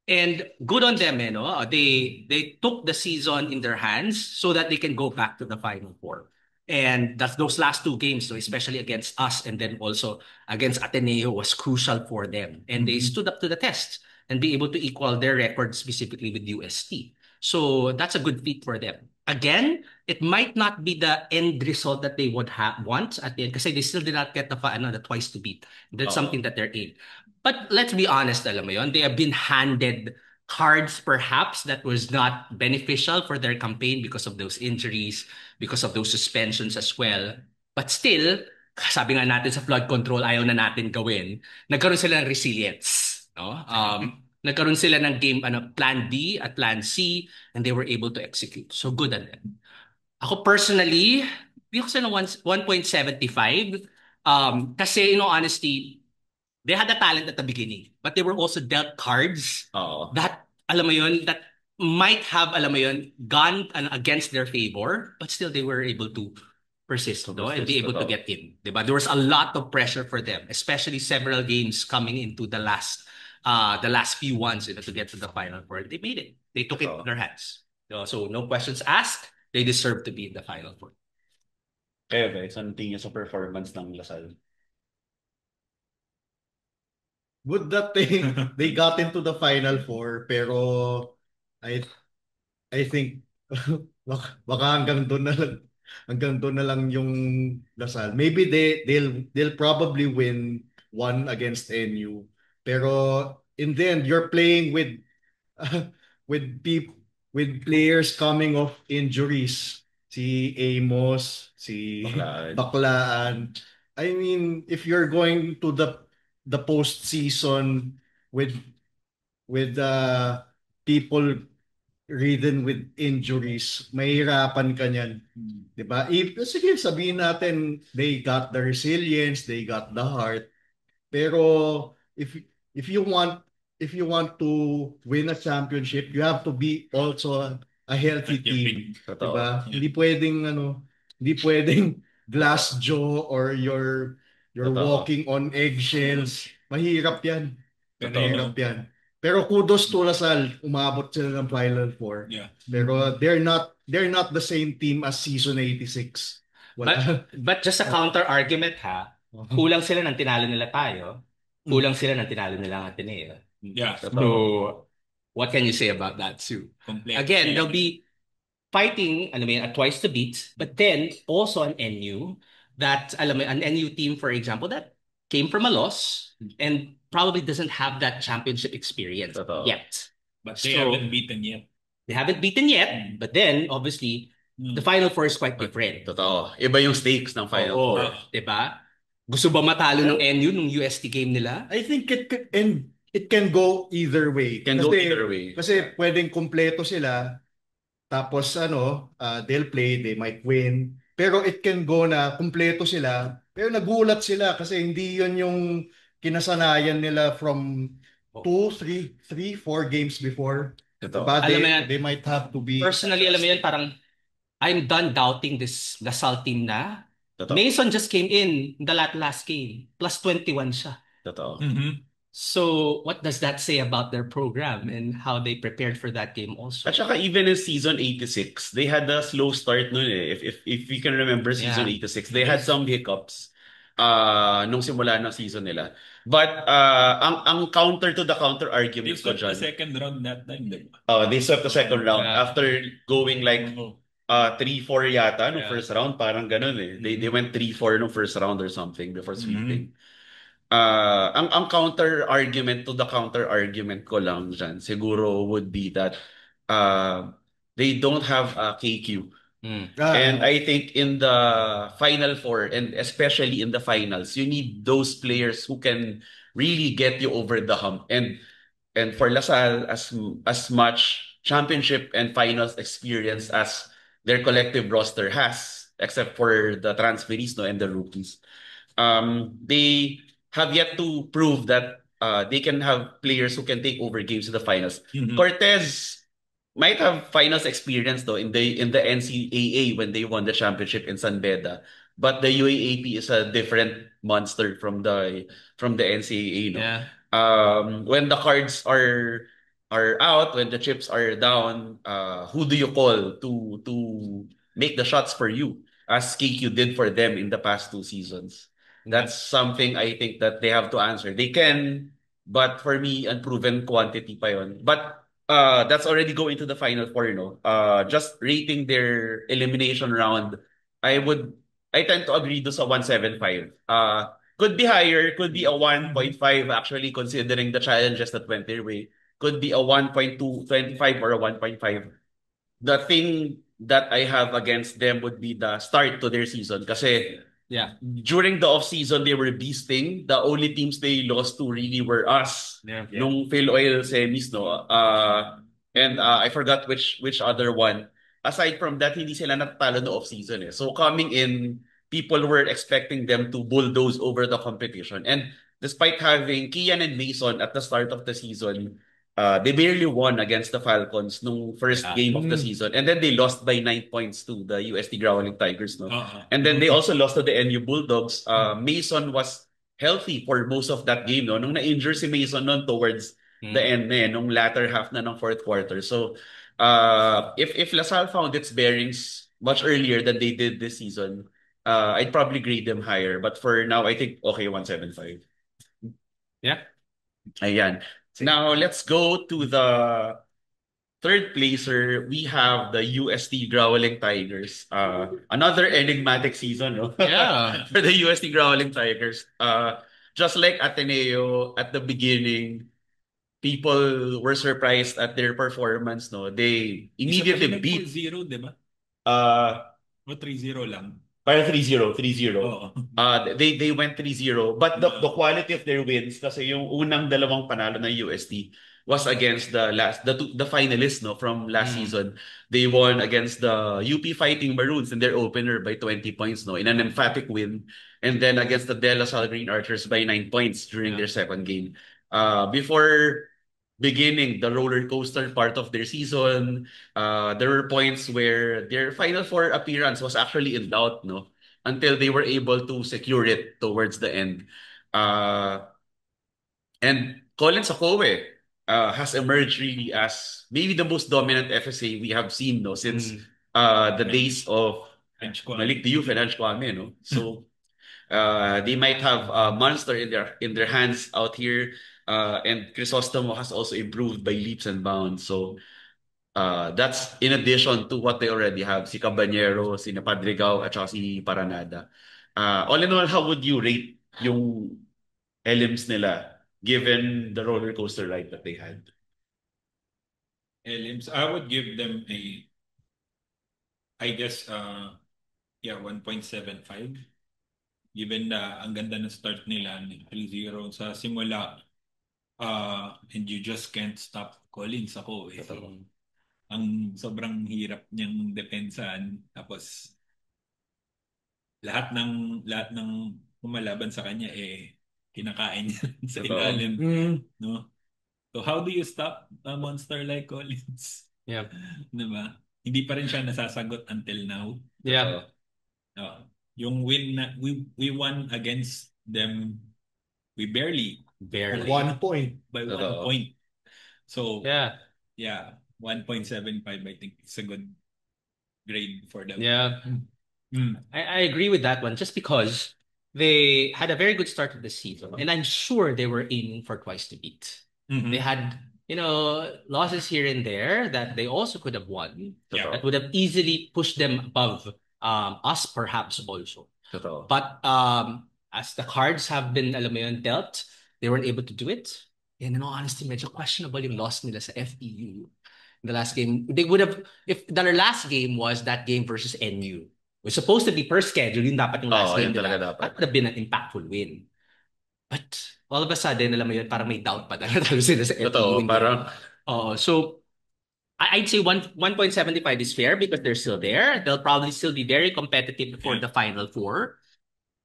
And good on them, no? They took the season in their hands so that they can go back to the Final Four. And that's those last two games, so especially against us and then also against Ateneo was crucial for them. And they stood up to the test and be able to equal their record specifically with UST. So that's a good feat for them. Again, it might not be the end result that they would want at the end because they still did not get the twice to beat. That's something that they're in. But let's be honest, alam mo yun, they have been handed cards perhaps that was not beneficial for their campaign because of those injuries, because of those suspensions as well. But still, sabi nga natin sa flood control, ayaw na natin gawin. Nagkaroon sila ng resilience. No? Nagkaroon sila ng game plan B at plan C and they were able to execute. So good on them. Ako personally, bigyan ko sila ng 1.75 kasi in all honesty, they had the talent at the beginning, but they were also dealt cards that, alam mo yun, that might have, alam mo yun, gone against their favor, but still they were able to persist, and be able to get in. Diba? There was a lot of pressure for them, especially several games coming into the last few ones to get to the Final Four. They made it. They took it in their hands. So no questions asked. They deserve to be in the Final Four. Kaya guys, ano tingin sa performance ng Lasal? Good that they got into the Final Four, pero I think baka hanggang doon na lang yung Lasal. Maybe they'll probably win one against NU. Pero in the end, you're playing with players coming off injuries. Si Amos, si Baklaan. I mean, if you're going to the postseason with people ridden with injuries, mahirapan ka niyan. 'Di ba? Sige, sabihin natin they got the resilience, they got the heart. Pero if you want to win a championship, you have to be also a healthy At your team. peak. Totoo. Diba? Yeah. Hindi pwedeng glass jaw or you're Totoo. walking on eggshells. Mahirap yan. Pero, Mahirap yan. Pero kudos to Lasal, umabot sila ng Final Four. yeah. Pero they're not the same team as season 86. Wala. But just a counter argument ha, kulang sila ng tinalo nila tayo, kulang sila ng tinalo nila ang Ateneo. Yeah. So, what can you say about that too? Complex. Again, Yeah. they'll be fighting, alam mo yun, at twice to beat, but then also an NU that, alam mo yun, an NU team, for example, that came from a loss and probably doesn't have that championship experience Totoo. yet. But they So- haven't beaten yet. They haven't beaten yet, but then, obviously, the Final Four is quite different. Totoo. Iba yung stakes ng Final Oo, Four. diba? Gusto ba matalo ng NU nung UST game nila? I think it can go either way. Can go either way. Kasi pwedeng kumpleto sila, tapos they'll play, they might win. Pero it can go na kumpleto sila, pero nagulat sila kasi hindi yun yung kinasanayan nila from 2, 3, 4 games before. Totoo. Diba? Alam mo yan, They might have to be... personally, alam mo yan, parang I'm done doubting this Lasal team na. Totoo. Mason just came in the last game. Plus 21 siya. Totoo. Mhm. So, what does that say about their program and how they prepared for that game also? At saka even in season 86, they had a slow start nun eh. If you can remember season Yeah. 86, they had some hiccups nung simula ng season nila. But ang counter to the counter They arguments ko swept the dyan, second round that time, diba? they swept the second round Yeah. after going like Oo. 3-4 yata no Yeah. first round, parang ganun eh. They went 3-4 no first round or something before sweeping. Ang counter argument to the counter argument ko lang dyan siguro would be that they don't have a KQ. And I think in the Final Four and especially in the finals, you need those players who can really get you over the hump. And for Lasal, as much championship and finals experience as their collective roster has, except for the transferees no, and the rookies, they have yet to prove that they can have players who can take over games in the finals. Mhm. Cortez might have finals experience though in the NCAA when they won the championship in San Beda, but the UAAP is a different monster from the NCAA. No? Yeah. When the cards are out, when the chips are down, who do you call to make the shots for you, as KQ did for them in the past 2 seasons? That's something I think that they have to answer. They can, but for me, unproven quantity pa yun. But that's already going to the Final Four, no? Just rating their elimination round, I tend to agree do sa 175. Could be higher, could be a 1.5 actually, considering the challenges that went their way. Could be a 1.225 or a 1.5. The thing that I have against them would be the start to their season. Kasi Yeah. during the off-season, they were beasting. The only teams they lost to really were us. Yeah. Nung Phil-Oil semis, no? And I forgot which other one. Aside from that, hindi sila natatalo no off-season eh. So coming in, people were expecting them to bulldoze over the competition. And despite having Kian and Mason at the start of the season, they barely won against the Falcons nung first game of the season. And then they lost by 9 points to the UST Growling Tigers, no? And then they also lost to the NU Bulldogs. Mason was healthy for most of that game, no? Nung na-injure si Mason noon towards the end na nung latter half na ng fourth quarter. So, if LaSalle found its bearings much earlier than they did this season, I'd probably grade them higher. But for now, I think okay, 175. Yeah. Ayan. Now, let's go to the third placer. We have the UST Growling Tigers. Another enigmatic season, no? Yeah. For the UST Growling Tigers. Just like Ateneo at the beginning, people were surprised at their performance, no? They immediately beat 4-0, diba? O 3-0 lang. Parang 3-0, 3-0. Oo. They went 3-0. But the quality of their wins, kasi yung unang dalawang panalo ng UST was against the finalists no from last season. They won against the UP Fighting Maroons in their opener by 20 points no in an emphatic win, and then against the De La Salle Green Archers by 9 points during their second game. Before beginning the roller coaster part of their season. There were points where their Final Four appearance was actually in doubt, no? Until they were able to secure it towards the end. Uh, and Colin Sokowe has emerged really as maybe the most dominant FSA we have seen, no, since the days of Malik Diouf and Ange Kwame, no? So they might have a monster in their hands out here. And Crisostomo has also improved by leaps and bounds. So that's in addition to what they already have. Si Cabanero, si Napadrigaw, at saka si Paranada. All in all, how would you rate yung elims nila given the roller coaster ride that they had? Elims, I would give them a, I guess, 1.75. Given na ang ganda ng start nila, 3-0 sa simula, and you just can't stop Collins ako. Ang sobrang hirap niyang depensahan. Tapos, lahat ng kumalaban sa kanya, kinakain niya sa ilalim. No? So how do you stop a monster like Collins? Yeah. Diba? Hindi pa rin siya nasasagot until now. Yeah. Yung win na we won against them, we barely 1 point. by 1 point. So yeah, 1.75 I think it's a good grade for them. Yeah. I agree with that one just because they had a very good start of the season and I'm sure they were aiming for twice to beat. They had, losses here and there that they also could have won. That would have easily pushed them above us perhaps also. But as the cards have been, alam mo yun, dealt, they weren't able to do it. And in all honesty, medyo questionable yung loss nila sa FEU. In the last game, they would have, if their last game was that game versus NU, it was supposed to be per schedule, yun dapat yung last game nila. That would have been an impactful win. But all of a sudden, alam mo yun, parang may doubt pa dahil sila sa FEU. So I'd say 1.75 is fair because they're still there. They'll probably still be very competitive before the Final Four.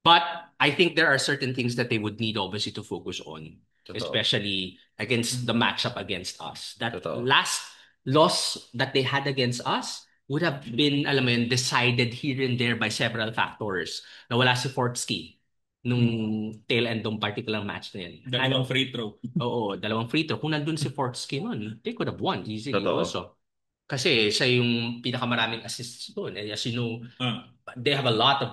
But I think there are certain things that they would need obviously to focus on, especially against the matchup against us. That last loss that they had against us would have been, alam mo yun, decided here and there by several factors. Nawala si Fortsky nung tail end ng particular match na yan. Dalawang free throw. Oo, dalawang free throw. Kung nandun si Fortsky nun, they could have won easily also. Kasi siya yung pinakamaraming assists doon. And as you know, they have a lot of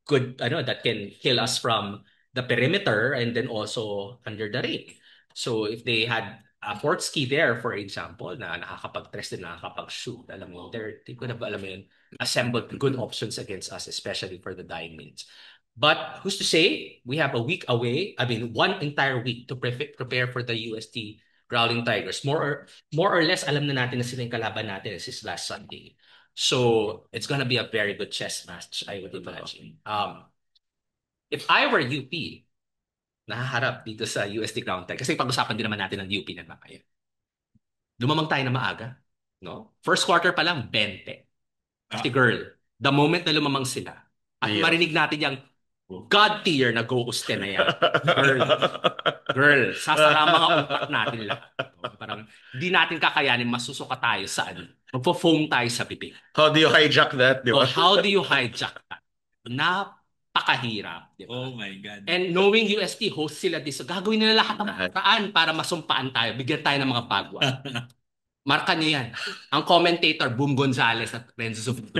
good, that can kill us from the perimeter and then also under the ring. So if they had a Fortsky there, for example, na nakakapag-tres din, nakakapag-shoot, alam mo, they could have, alam mo yun, assembled good options against us, especially for the dying minutes. But who's to say we have a week away? I mean, one entire week to prepare for the UST Growling Tigers. More or less, alam na natin na sila yung kalaban natin since last Sunday. So it's gonna be a very good chess match, I would imagine. If I were UP, nahaharap dito sa UST Growling Tigers, kasi pag-usapan din naman natin ng UP na mamaya. Lumamang tayo na maaga. No? First quarter pa lang, 20. Kasi girl, the moment na lumamang sila, at marinig natin yung God tier na go-uste na yan. Girl, sasara mga utak natin lahat. Parang di natin kakayanin, masusuka tayo sa magpo-foam tayo sa bibig. How do you hijack that, di ba? How do you hijack that? Napakahirap, di ba? Oh my God. And knowing UST, host sila dito, gagawin nila lahat ng paraan para masumpaan tayo, bigyan tayo ng mga pagwa. Marka niyo yan. Ang commentator, Boom Gonzalez at Renzo Sufito.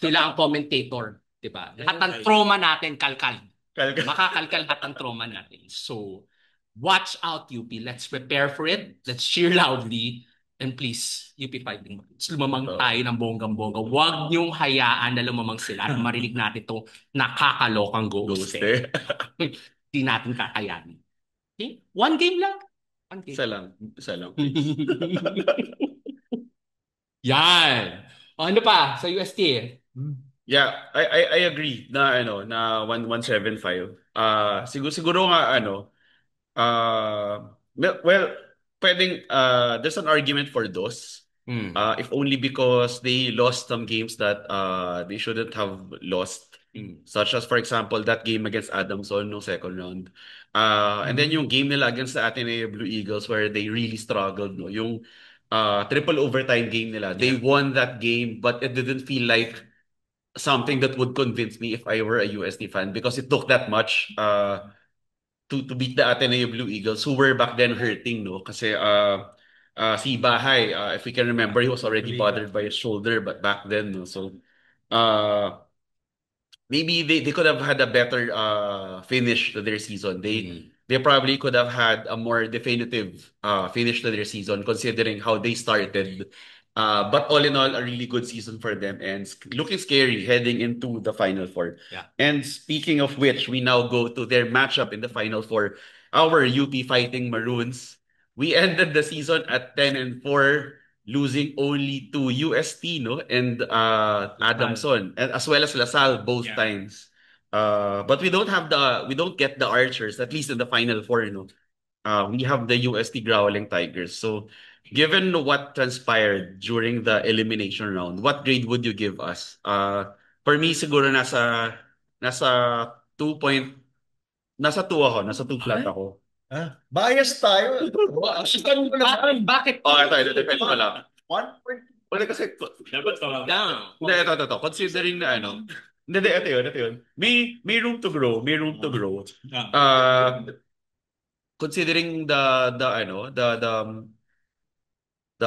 Sila ang commentator. Diba? Lahat ng trauma natin, kalkal. Makakalkal lahat ng trauma natin. So, watch out, UP. Let's prepare for it. Let's cheer loudly. And please, UP Fighting Minds, lumamang tayo ng bonggang-bongga. Huwag niyong hayaan na lumamang sila at marinig natin itong nakakalokang ghost. Hindi natin kakayanin. Okay? One game lang. Isa lang. Yan. Ano pa sa UST? Yeah, I agree na 175. Siguro nga well, pwedeng there's an argument for DOS If only because they lost some games that they shouldn't have lost. Such as, for example, that game against Adamson no second round. And then yung game nila against the Ateneo Blue Eagles where they really struggled. No? Yung triple overtime game nila. They won that game, but it didn't feel like something that would convince me if I were a UST fan because it took that much to beat the Ateneo Blue Eagles who were back then hurting, no? Kasi si Bahay, if we can remember, he was already bothered by his shoulder but back then, no? So uh maybe they could have had a better finish to their season. They probably could have had a more definitive finish to their season considering how they started. But all in all, a really good season for them and looking scary heading into the Final Four. Yeah. And speaking of which, we now go to their matchup in the Final Four. Our UP Fighting Maroons. We ended the season at 10-4, losing only to UST, no, and Adamson, and as well as LaSalle both times. But we don't get the Archers, at least in the Final Four, no. We have the UST Growling Tigers. So, given what transpired during the elimination round, what grade would you give us? For me, siguro nasa 2 point, nasa 2 ako, nasa 2 flat ako. Bias tayo. Ganun ko naman. Bakit? Ito, depende ko lang. 1.5. Wala kasi, Dapat Down. hindi, ito. Considering na hindi, ito yun. May room to grow, considering the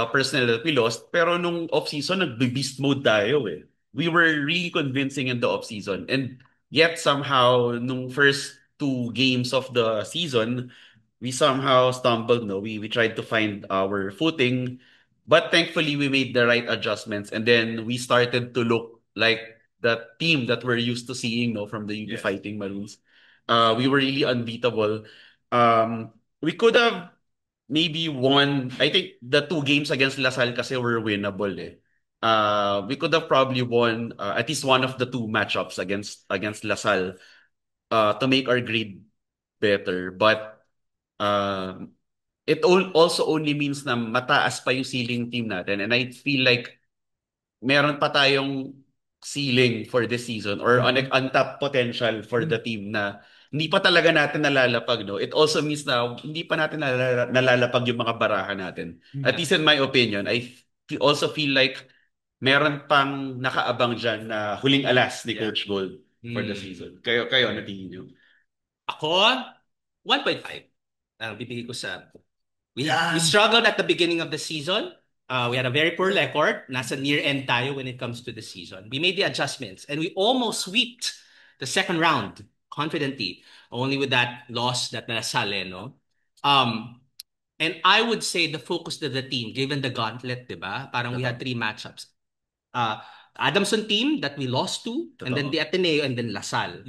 personnel that we lost, pero nung off-season, nag-beast mode tayo eh. We were really convincing in the off-season. And yet, somehow, nung first 2 games of the season, we somehow stumbled, no? We tried to find our footing, but thankfully, we made the right adjustments. And then, we started to look like the team that we're used to seeing, no, from the UP Fighting Maroons. We were really unbeatable. We could have maybe won. I think the 2 games against LaSalle kasi were winnable eh. We could have probably won at least one of the 2 matchups against LaSalle to make our grade better. But also only means na mataas pa yung ceiling team natin. And I feel like meron pa tayong ceiling for this season or untapped potential for the team na hindi pa talaga natin nalalapag, no? It also means na hindi pa natin nalalapag yung mga baraha natin. At least in my opinion, I also feel like meron pang nakaabang dyan na huling alas ni Coach Gold for the season. Kayo, ano tingin nyo? Ako, 1.5. Bibigay ko sa... We struggled at the beginning of the season. We had a very poor record. Nasa near end tayo when it comes to the season. We made the adjustments and we almost swept the second round confidently. Only with that loss that LaSalle, no? And I would say the focus of the team, given the gauntlet, diba? Parang we had 3 matchups. Adamson team that we lost to, and then the Ateneo, and then LaSalle.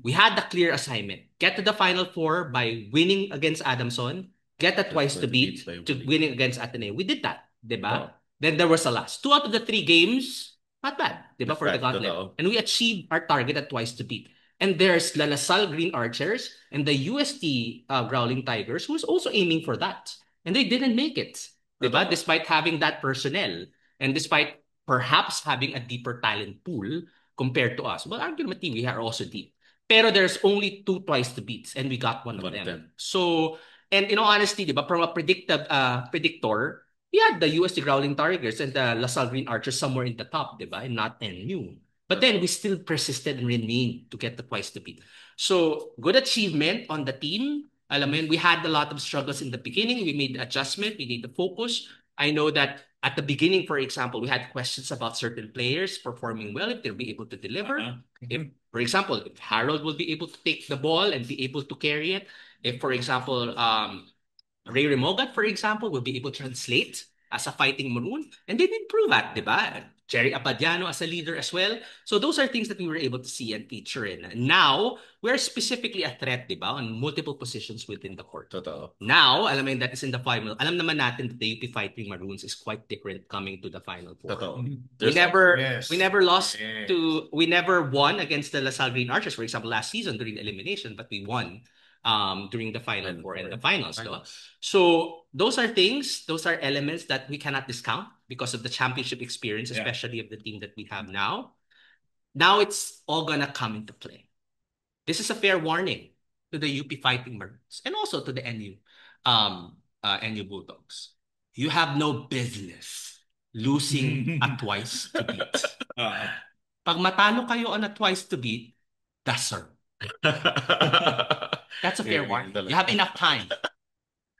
We had the clear assignment. Get to the Final Four by winning against Adamson, get a twice to beat to winning against Ateneo. We did that, diba? Then there was a loss. 2 out of the 3 games, not bad, diba, for the gauntlet. And we achieved our target at twice to beat. And there's the LaSalle Green Archers and the UST Growling Tigers who's also aiming for that. And they didn't make it, diba? Despite having that personnel and despite perhaps having a deeper talent pool compared to us. Well, arguably, we are also deep. Pero there's only 2 twice to beats and we got one of them. So, and in all honesty, diba, from a predictor, we had the UST Growling Tigers and the LaSalle Green Archers somewhere in the top, diba? And not NU. But then we still persisted and remained to get the twice to beat. So, good achievement on the team. Alam mo yun, we had a lot of struggles in the beginning. We made the adjustment. We made the focus. I know that at the beginning, for example, we had questions about certain players performing well, if they'll be able to deliver. If, for example, if Harold will be able to take the ball and be able to carry it. If, for example, Ray Remogat, for example, will be able to translate as a fighting Maroon. And they did prove that, diba? Jerry Abadiano as a leader as well. So those are things that we were able to see and feature in. Now, we're specifically a threat, diba? On multiple positions within the court. Totoo. Now, alam mo, that is in the final. Alam naman natin that the UP Fighting Maroons is quite different coming to the Final Four. Totoo. We never won against the LaSalle Green Archers, for example, last season during the elimination, but we won during the Final Four and the finals. No? So those are elements that we cannot discount because of the championship experience, especially of the team that we have now. Now it's all gonna come into play. This is a fair warning to the UP Fighting Maroons and also to the NU Bulldogs. You have no business losing a twice to beat. Pag matalo kayo on a twice to beat, that's sir. That's a fair warning. You have enough time.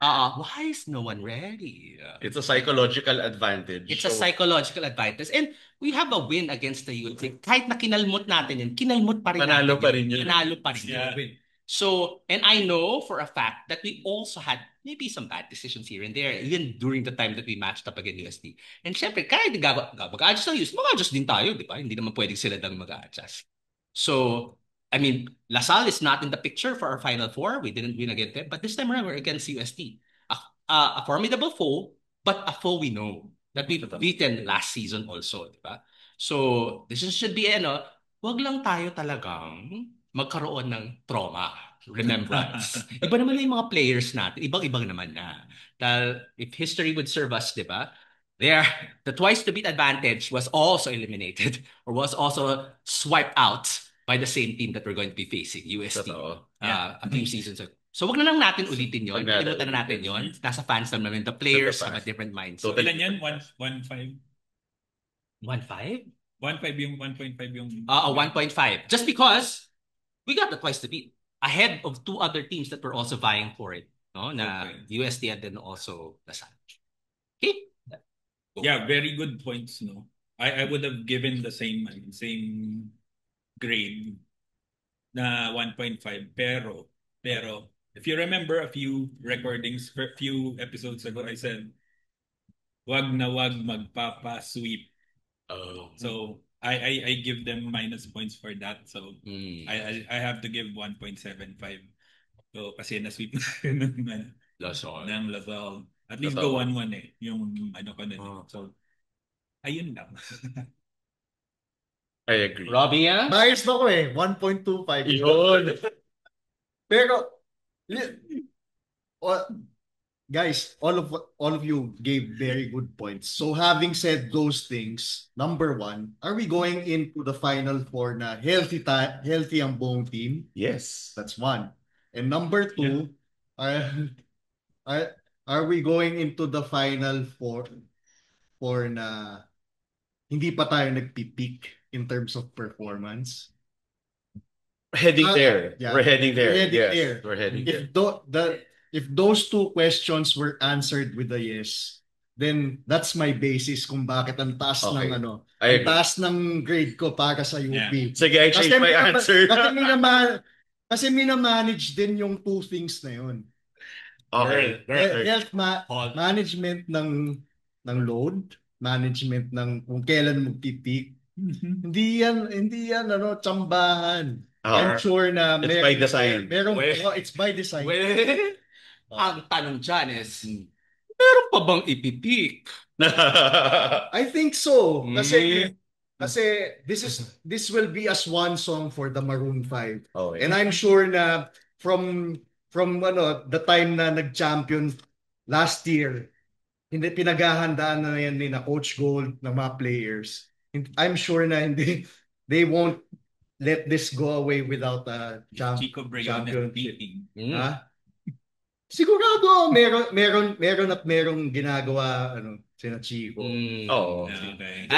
Why is no one ready? It's a psychological advantage. It's a psychological advantage. And we have a win against the UP. Kahit na kinalmot natin yun, kinalmot pa rin Panalo pa rin yun. Panalo pa rin yun. So, and I know for a fact that we also had maybe some bad decisions here and there, even during the time that we matched up against USD. And syempre, kahit mag-adjust ng USD, mag-adjust din tayo, di ba? Hindi naman pwedeng sila lang mag-adjust. So, I mean, LaSalle is not in the picture for our Final Four. We didn't win against them. But this time around, we're against USD. A formidable foe, but a foe we know that we've beaten last season also. Diba? So, this should be, wag lang tayo talagang magkaroon ng trauma, remembrance. Iba naman na yung mga players natin. Ibang-ibang naman na. Dahil if history would serve us, diba? The twice to beat advantage was also eliminated or was also swiped out by the same team that we're going to be facing, USD, a few seasons ago. So wag na lang natin ulitin yun. Kalimutan na natin yun. Nasa fans naman. The players have a different mindset. So, ilan yan? 1.5? 1.5? 1.5 yung 1.5 yung... 1.5. Just because we got the twice to beat. Ahead of two other teams that were also vying for it. No? Na USD and then also LaSalle. Okay? Yeah, very good points, no? I would have given the same grade na 1.5 pero if you remember a few recordings, a few episodes ago, I said wag na wag magpapa-sweep. So I give them minus points for that. So I have to give 1.75. So kasi na-sweep ng LaSalle. At least go 1-1 yung ano ka na. So ayun lang. I agree. Robbie, Bias ba ko 1.25. Yun. Pero, guys, all of you gave very good points. So having said those things, number one, are we going into the Final Four na healthy ang buong team? Yes. That's one. And number two, are we going into the Final Four na hindi pa tayo nagpipeak in terms of performance? Heading there. Yeah. We're heading there. There. We're heading there. If those two questions were answered with a yes, then that's my basis kung bakit ang taas ng ang taas ng grade ko para sa UP. Yeah. Sige, I change my answer. Kasi minamanage din yung two things na yun. Okay. Health management ng load, management ng kung kailan magpipeak. Hindi yan tsambahan. I'm sure na it's by design. It's by design. Ang tanong dyan is, meron pa bang ipipeak? I think so. Kasi this will be a swan song for the Maroon 5. And I'm sure na from the time na nag-champion last year, hindi pinaghahandaan na yan ni na Coach Gold ng mga players. I'm sure na they won't let this go away without a Chico Briones beating. Sigurado merong ginagawa sina Chico. Okay.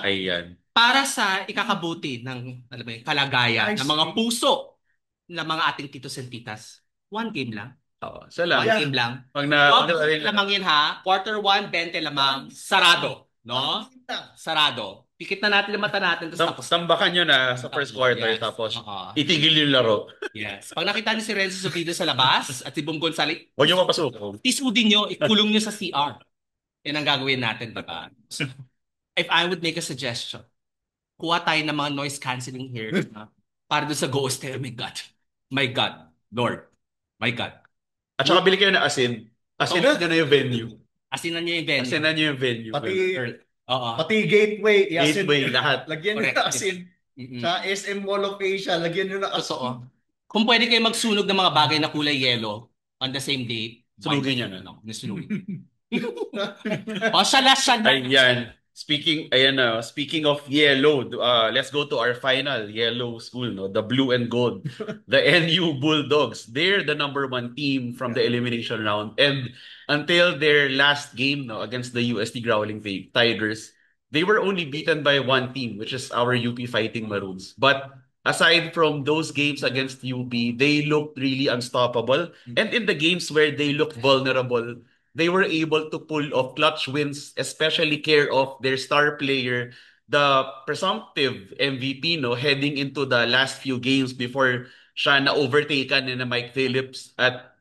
Ayan. Para sa ikakabuti ng kalagayan ng mga puso ng mga ating titos and titas, one game lang. One game lang. Lamang yun ha. Quarter 1, 20 lamang. Sarado. No? Sarado. Pikit na natin yung mata natin. Tambakan nyo na sa first quarter. Yes. Tapos itigil yung laro. Yes. Pag nakita niyo si Renzo Subido sa labas at si Bong Gonzales, huwag nyo mapasok. tisudin nyo, ikulong nyo sa CR. Yan ang gagawin natin, diba? If I would make a suggestion, kuha tayo ng mga noise cancelling here para doon sa ghost. My God. Lord. My God. At saka bili kayo na asin. Asinan nyo na yung venue. Asinan nyo yung venue. Asinan nyo yung venue. Pati gateway. Gateway, lahat. Lagyan nyo na asin. Sa SM Mall of Asia, lagyan nyo na asin. Totoo. Kung pwede kayo magsunog ng mga bagay na kulay yellow on the same day, Sunugin niya na. No, sunugin. Sala. Ayan. Speaking of yellow, let's go to our final yellow school, no? The blue and gold. The NU Bulldogs. They're the number one team from the elimination round. And until their last game, no, against the UST Growling Tigers, they were only beaten by one team, which is our UP Fighting Maroons. But aside from those games against UP, they looked really unstoppable. And in the games where they looked vulnerable, they were able to pull off clutch wins, especially care of their star player, the presumptive MVP, no, heading into the last few games before siya na-overtaken ni na Mike Phillips at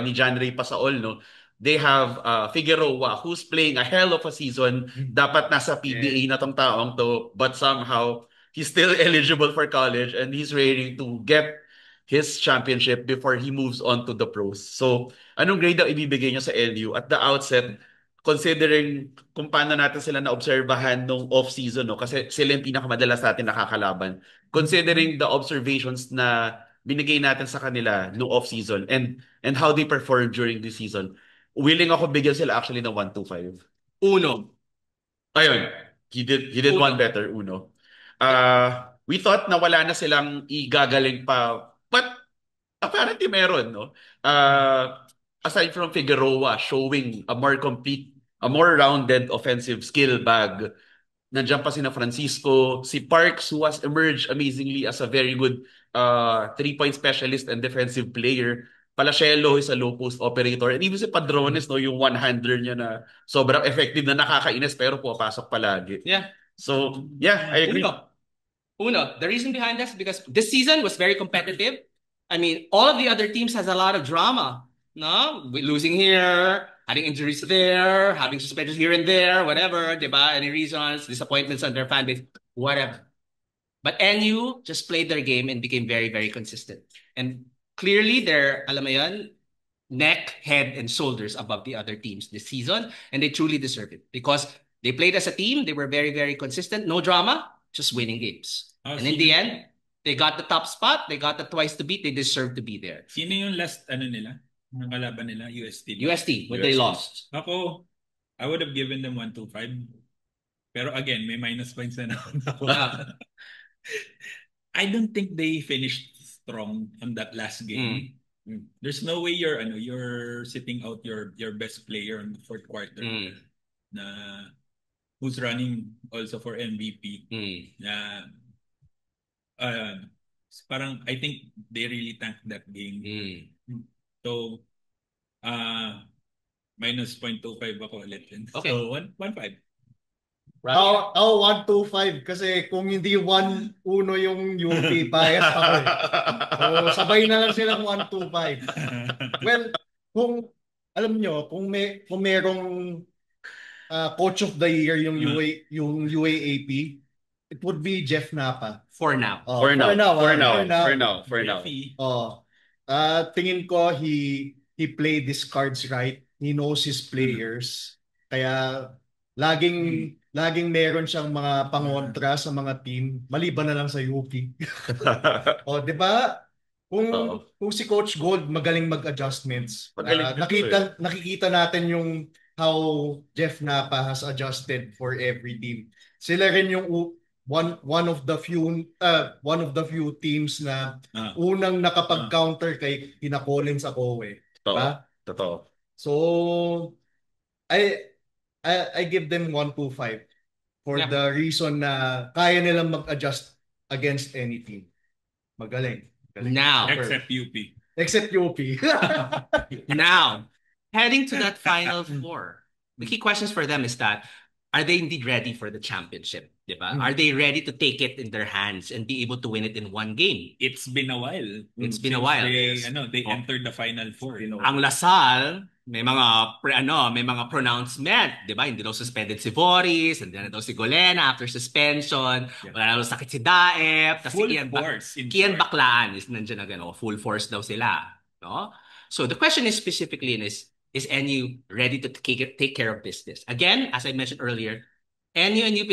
ni John Ray Pasaol, no. They have Figueroa, who's playing a hell of a season. Dapat nasa PBA na tong taong to, but somehow he's still eligible for college and he's ready to get his championship before he moves on to the pros. So, anong grade ang ibibigay niyo sa LU? At the outset, considering kung paano natin sila na-obserbahan nung off-season, no? Kasi sila yung pinakamadalas natin nakakalaban. Considering the observations na binigay natin sa kanila nung off-season and how they performed during this season, willing ako bigyan sila actually ng 1-2-5. Uno. Ayun, he did one better, Uno. We thought na wala na silang igagaling pa, but apparently meron, no? Aside from Figueroa showing a more complete, a more rounded offensive skill bag, nandiyan pa sina Francisco, si Parks, who has emerged amazingly as a very good three-point specialist and defensive player. Palasielo is a low post operator. And even si Padrones, no, yung one-hander niya na sobrang effective na nakakainis pero pupasok palagi. Yeah. So, yeah, I agree. Uno. The reason behind that is because this season was very competitive. I mean, all of the other teams has a lot of drama. No? Losing here, having injuries there, having suspensions here and there, whatever, diba? Any reasons, disappointments on their fan base, whatever. But NU just played their game and became very, very consistent. And clearly, they're, alam mo yun, neck, head, and shoulders above the other teams this season. And they truly deserve it. Because they played as a team, they were very, very consistent. No drama, just winning games. And in the end, they got the top spot. They got the twice to beat. They deserve to be there. Sino yung last, nila? Ang kalaban nila? UST. UST, when they lost. Ako, I would have given them 1-2-5. Pero again, may minus points na ako. I don't think they finished strong on that last game. There's no way you're sitting out your best player in the fourth quarter na who's running also for MVP. Na parang I think they really tanked that game. So minus 0.25 ako ulit. Okay. So 1-5. Ako 1-2-5 kasi kung hindi 1-1 yung UP, bias ako eh. So sabay na lang silang 1-2-5. Well, kung alam nyo, kung merong coach of the year yung UAAP, it would be Jeff Napa. For now. For now. Tingin ko he played his cards right. He knows his players. Kaya laging meron siyang mga pangontra sa mga team, maliban na lang sa UP. Di ba? Kung si Coach Gold magaling mag-adjustments. Nakikita natin yung how Jeff Napa has adjusted for every team. Sila rin yung one of the few teams na unang nakapag-counter kay Tina Collins Akowe. Totoo. So I give them 1-2-5 for the reason na kaya nilang mag-adjust against any team. Magaling. Now. Except UP. Now, heading to that Final Four, the key questions for them is that, are they indeed ready for the championship? Diba? Are they ready to take it in their hands and be able to win it in one game? It's been a while. They entered the Final Four. Ang Lasal, may mga pronouncement, 'di ba? Hindi daw suspended si Boris, hindi na daw si Golena after suspension. Wala daw sakit si Daep, full force. Kian Baklaan is nandiyan na full force daw sila, no? So the question is specifically is NU ready to take care of business? Again, as I mentioned earlier, NU and UP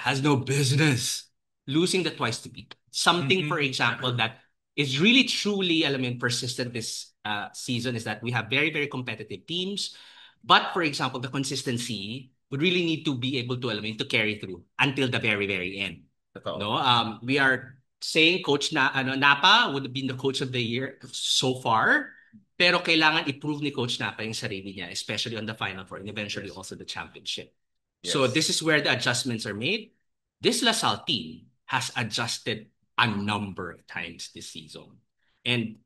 has no business losing the twice to beat. Something, for example, that is really truly, alam mo yun, persistent this season is that we have very, very competitive teams. But for example, the consistency would really need to be able to, alam mo yun, to carry through until the very, very end. Totoo. No, we are saying Napa would have been the coach of the year so far. Pero kailangan i-prove ni Coach Napa yung sarili niya, especially on the Final Four and eventually also the championship. So this is where the adjustments are made. This LaSalle team has adjusted a number of times this season. And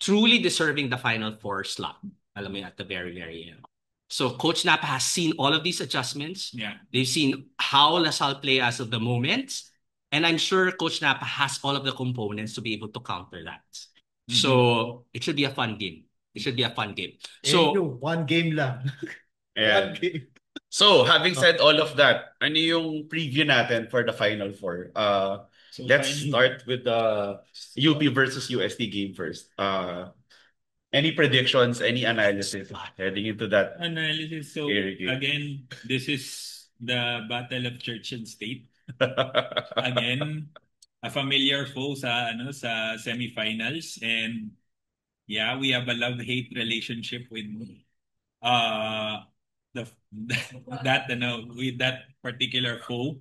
truly deserving the Final Four slot, alam mo yun, at the very, very end. So Coach Napa has seen all of these adjustments. Yeah. They've seen how LaSalle play as of the moment. And I'm sure Coach Napa has all of the components to be able to counter that. So it should be a fun game. It should be a fun game. So one game lang. Ayan. One game. So, having said all of that, ano yung preview natin for the Final Four? Let's start with the UP versus UST game first. Any predictions, any analysis heading into that? Analysis. So again, this is the battle of church and state. Again, a familiar foe sa semifinals, and yeah, we have a love-hate relationship with with that particular foe.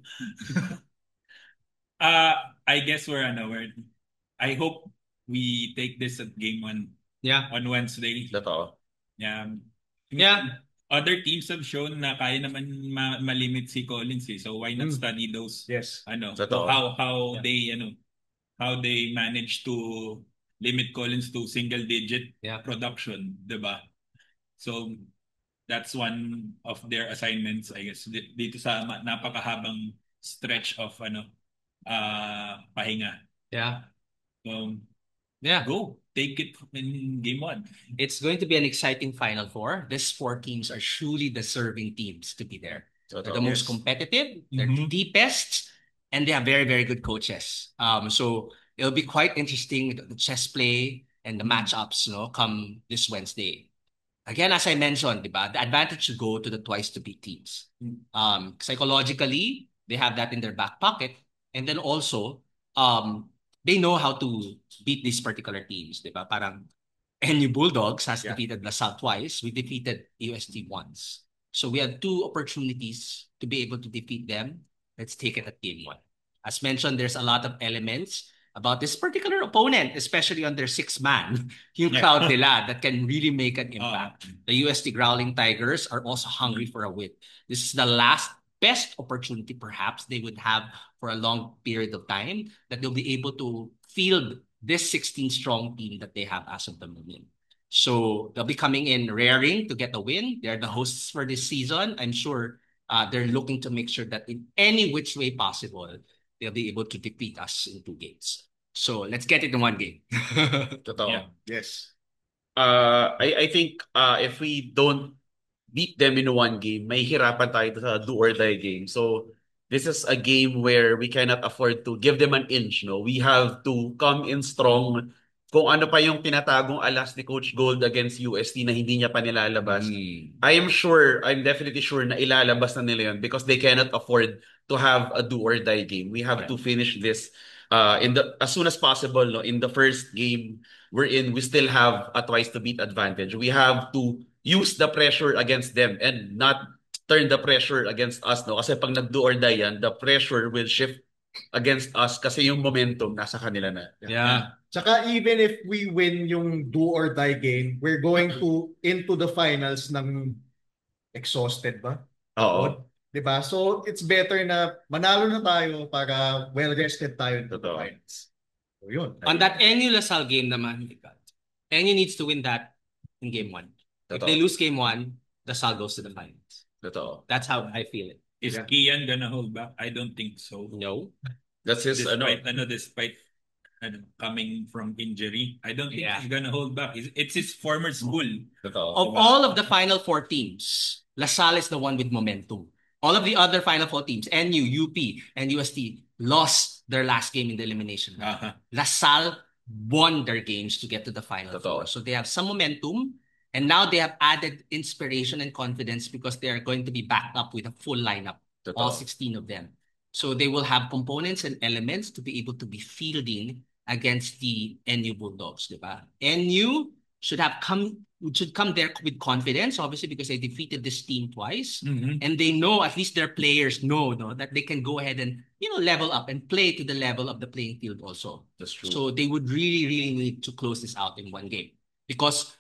I guess I hope we take this at game 1. Yeah. On Wednesday. Totoo. Yeah. Yeah. Other teams have shown na kaya naman malimit si Collins eh. So why not study those? Yes. So how they manage to limit Collins to single digit production, diba? So that's one of their assignments, I guess, dito sa napakahabang stretch of pahinga. Yeah. Go. Take it in game 1. It's going to be an exciting Final Four. These 4 teams are truly deserving teams to be there. They're the most competitive, they're the deepest, and they have very, very good coaches. So it'll be quite interesting, the chess play and the matchups, come this Wednesday. Again, as I mentioned, diba, the advantage should go to the twice to beat teams. Psychologically, they have that in their back pocket. And then also, they know how to beat these particular teams, diba? Parang NU Bulldogs has defeated LaSalle twice. We defeated UST once. So we have 2 opportunities to be able to defeat them. Let's take it at game 1. As mentioned, there's a lot of elements about this particular opponent, especially on their 6-man, yung crowd nila that can really make an impact. The UST Growling Tigers are also hungry for a win. This is the best opportunity perhaps they would have for a long period of time that they'll be able to field this 16-strong team that they have as of the moment. So they'll be coming in raring to get a win. They're the hosts for this season. I'm sure they're looking to make sure that in any which way possible, they'll be able to defeat us in 2 games. So let's get it in 1 game. Totoo. Yes. I think if we don't beat them in 1 game, may hirapan tayo sa do or die game. So this is a game where we cannot afford to give them an inch. We have to come in strong. Kung ano pa yung tinatagong alas ni Coach Gold against UST na hindi niya pa nilalabas, I'm definitely sure na ilalabas na nila yun because they cannot afford to have a do or die game. We have to finish this as soon as possible. In the first game we're in, we still have a twice to beat advantage. We have to use the pressure against them and not turn the pressure against us. Kasi pag nag-do or die yan, the pressure will shift against us kasi yung momentum nasa kanila na. Yeah. Tsaka even if we win yung do or die game, we're going into the finals ng exhausted ba? Oo. Diba? So it's better na manalo na tayo para well-rested tayo in the finals. So yun. On that NU LaSalle game naman, NU needs to win that in game 1. If they lose game 1, LaSalle goes to the finals. Totoo. That's how I feel it. Is Kian gonna hold back? I don't think so. No. That's his despite coming from injury, I don't think he's gonna hold back. It's his former school. Of all of the Final Four teams, LaSalle is the one with momentum. All of the other Final Four teams, NU, UP, and UST, lost their last game in the elimination. LaSalle won their games to get to the Final Four. So they have some momentum. And now they have added inspiration and confidence because they are going to be backed up with a full lineup, all 16 of them. So they will have components and elements to be able to be fielding against the NU Bulldogs, di ba? NU should come there with confidence, obviously, because they defeated this team twice. And they know, at least their players know, no, that they can go ahead and, level up and play to the level of the playing field also. That's true. So they would really, really need to close this out in one game. Because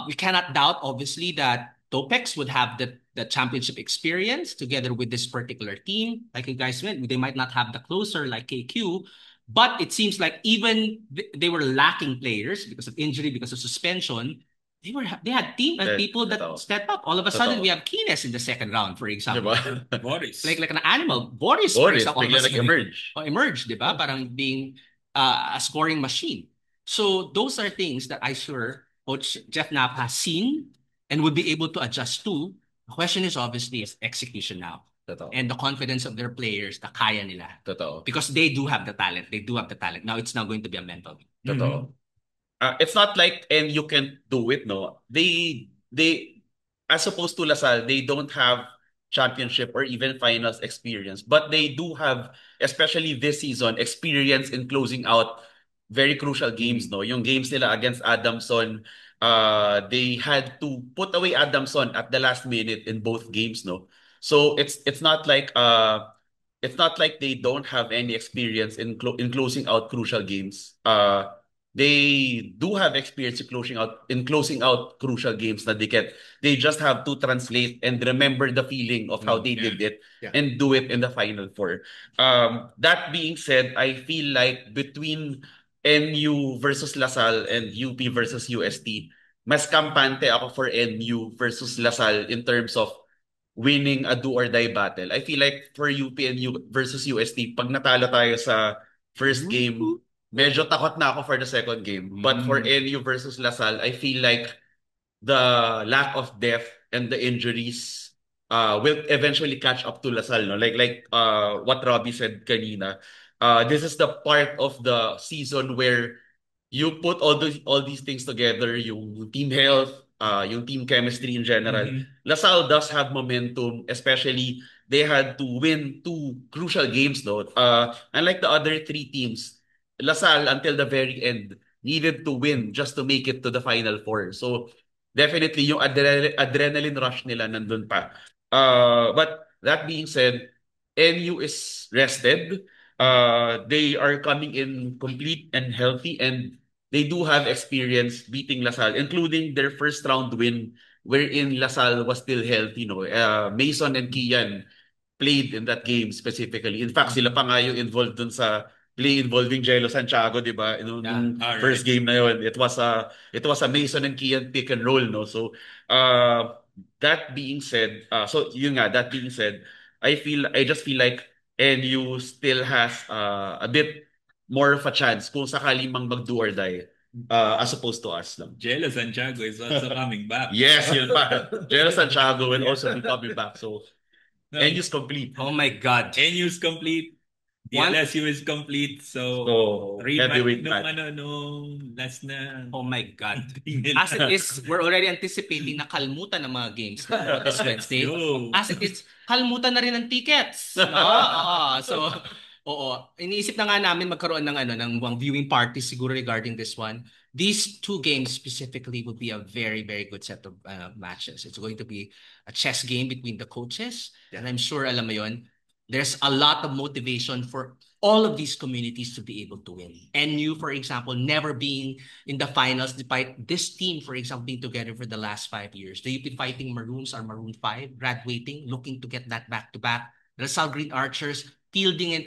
we cannot doubt, obviously, that Topex would have the championship experience together with this particular team. Like you guys went, they might not have the closer like KQ, but it seems like even they were lacking players because of injury, because of suspension. They had team and people that stepped up. All of a sudden, we have Kines in the second round, for example. Boris. Like an animal. Boris bigla nag-emerge. Emerge, di ba? Parang being a scoring machine. So those are things that I sure Coach Jeff Knapp has seen and would be able to adjust to. The question is obviously execution now. Totoo. And the confidence of their players na kaya nila. Totoo. Because they do have the talent. Now it's now going to be a mental game. Totoo. It's not like and you can do it, no. They as opposed to LaSalle, they don't have championship or even finals experience, but they do have, especially this season, experience in closing out very crucial games, no. Yung games nila against Adamson, they had to put away Adamson at the last minute in both games, no. So it's not like they don't have any experience in closing out crucial games. They do have experience in closing out crucial games that they just have to translate and remember the feeling of how they did it and do it in the Final Four. That being said, I feel like between NU versus LaSalle and UP versus UST, mas kampante ako for NU versus LaSalle in terms of winning a do or die battle. I feel like for UP and versus UST, pag natalo tayo sa first game, medyo takot na ako for the second game. But for NU versus LaSalle, I feel like the lack of depth and the injuries will eventually catch up to LaSalle. No? Like what Robbie said kanina. This is the part of the season where you put all these things together, yung team health, yung team chemistry in general. LaSalle does have momentum, especially they had to win two crucial games, no? Unlike the other three teams, LaSalle until the very end needed to win just to make it to the Final Four. So definitely yung adrenaline rush nila nandun pa. But that being said, NU is rested. They are coming in complete and healthy, and they do have experience beating LaSalle, including their first round win wherein LaSalle was still healthy. Mason and Kian played in that game specifically. In fact, sila pa nga yung involved dun sa play involving Jello Santiago, di ba? Nung first game na yun, it was a Mason and Kian pick and roll, no? So, that being said, I just feel like NU still has a bit more of a chance kung sakali mang mag-do or die as opposed to us lang. Jello Santiago is also coming back. Yes, yun pa. Jello Santiago will also be coming back. So, NU's complete. Oh my God. NU's complete. LSU is complete. So heavyweight match. Last na. Oh my God. As it is, we're already anticipating na kalmutan ng mga games this Wednesday. As it is, kalmutan na rin ng tickets. So, iniisip na nga namin magkaroon ng viewing party siguro regarding this one. These two games specifically will be a very, very good set of matches. It's going to be a chess game between the coaches. And I'm sure, alam mo yun, there's a lot of motivation for all of these communities to be able to win. NU, for example, never being in the finals despite this team, for example, being together for the last 5 years. The UP Fighting Maroons are Maroon 5, graduating, looking to get that back-to-back. LaSalle Green Archers fielding in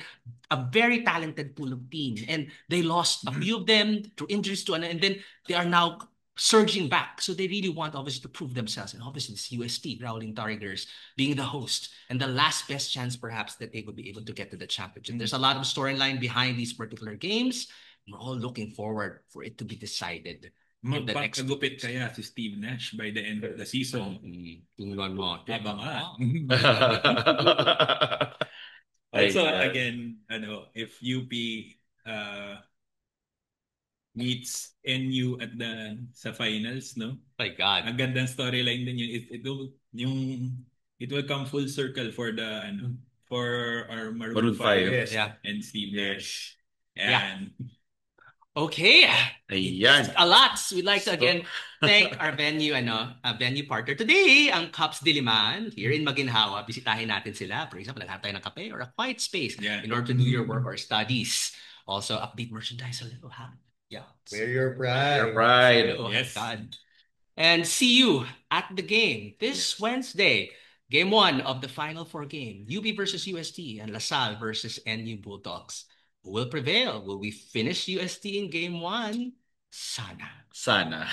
a very talented pool of teams. And they lost a few of them through injuries and then they are now surging back. So they really want, obviously, to prove themselves. And obviously, it's UST, Rowling Tigers, being the host. And the last best chance, perhaps, that they would be able to get to the championship. There's a lot of storyline behind these particular games. We're all looking forward for it to be decided. Magpapagupit kaya si Steve Nash by the end of the season. Tingnan mo. Also, again, if UP meets NU at sa finals, no? My God. Ang gandang storyline din yun. It will come full circle for for our Maroon 5 Yes. and Steve Nash. And Okay. Ayan. It's a lot. We'd like to again thank our venue partner today, ang Cups Diliman here in Maginhawa. Bisitahin natin sila. For example, naghanap tayo ng kape or a quiet space in order to do your work or studies. Also, update merchandise a little, ha? Yeah. Wear your pride. Your pride. Oh, Yes. God. And see you at the game this Wednesday. Game 1 of the Final Four game. UP versus UST and LaSalle versus NU Bulldogs. Who will prevail? Will we finish UST in game 1? Sana. Sana.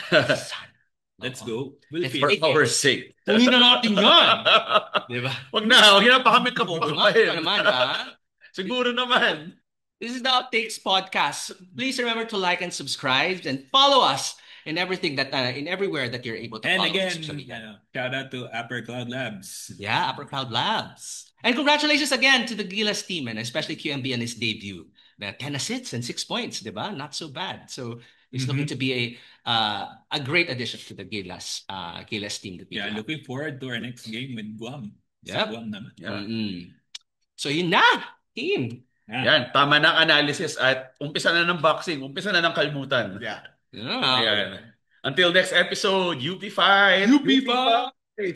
Let's go. We'll For our sake. Kunin na natin yan. Diba? Huwag na pa kami Oo nga, kapapahin. naman, ha? Siguro naman. This is the Outtakes Podcast. Please remember to like and subscribe and follow us in everything that in everywhere that you're able to And follow. again, shout out to Upper Cloud Labs. Yeah, Upper Cloud Labs. And congratulations again to the Gilas team and especially QMB on his debut. 10 assists and 6 points, diba? Not so bad. So he's looking to be a great addition to the Gilas team that we have. Looking forward to our next game with Guam. Yep. Guam naman. Yeah. So yun na, team. Yan, tama na ang analysis at umpisa na ng boxing, umpisa na ng kalmutan. Yeah. Ayan. Until next episode, UP Fight! UP Fight!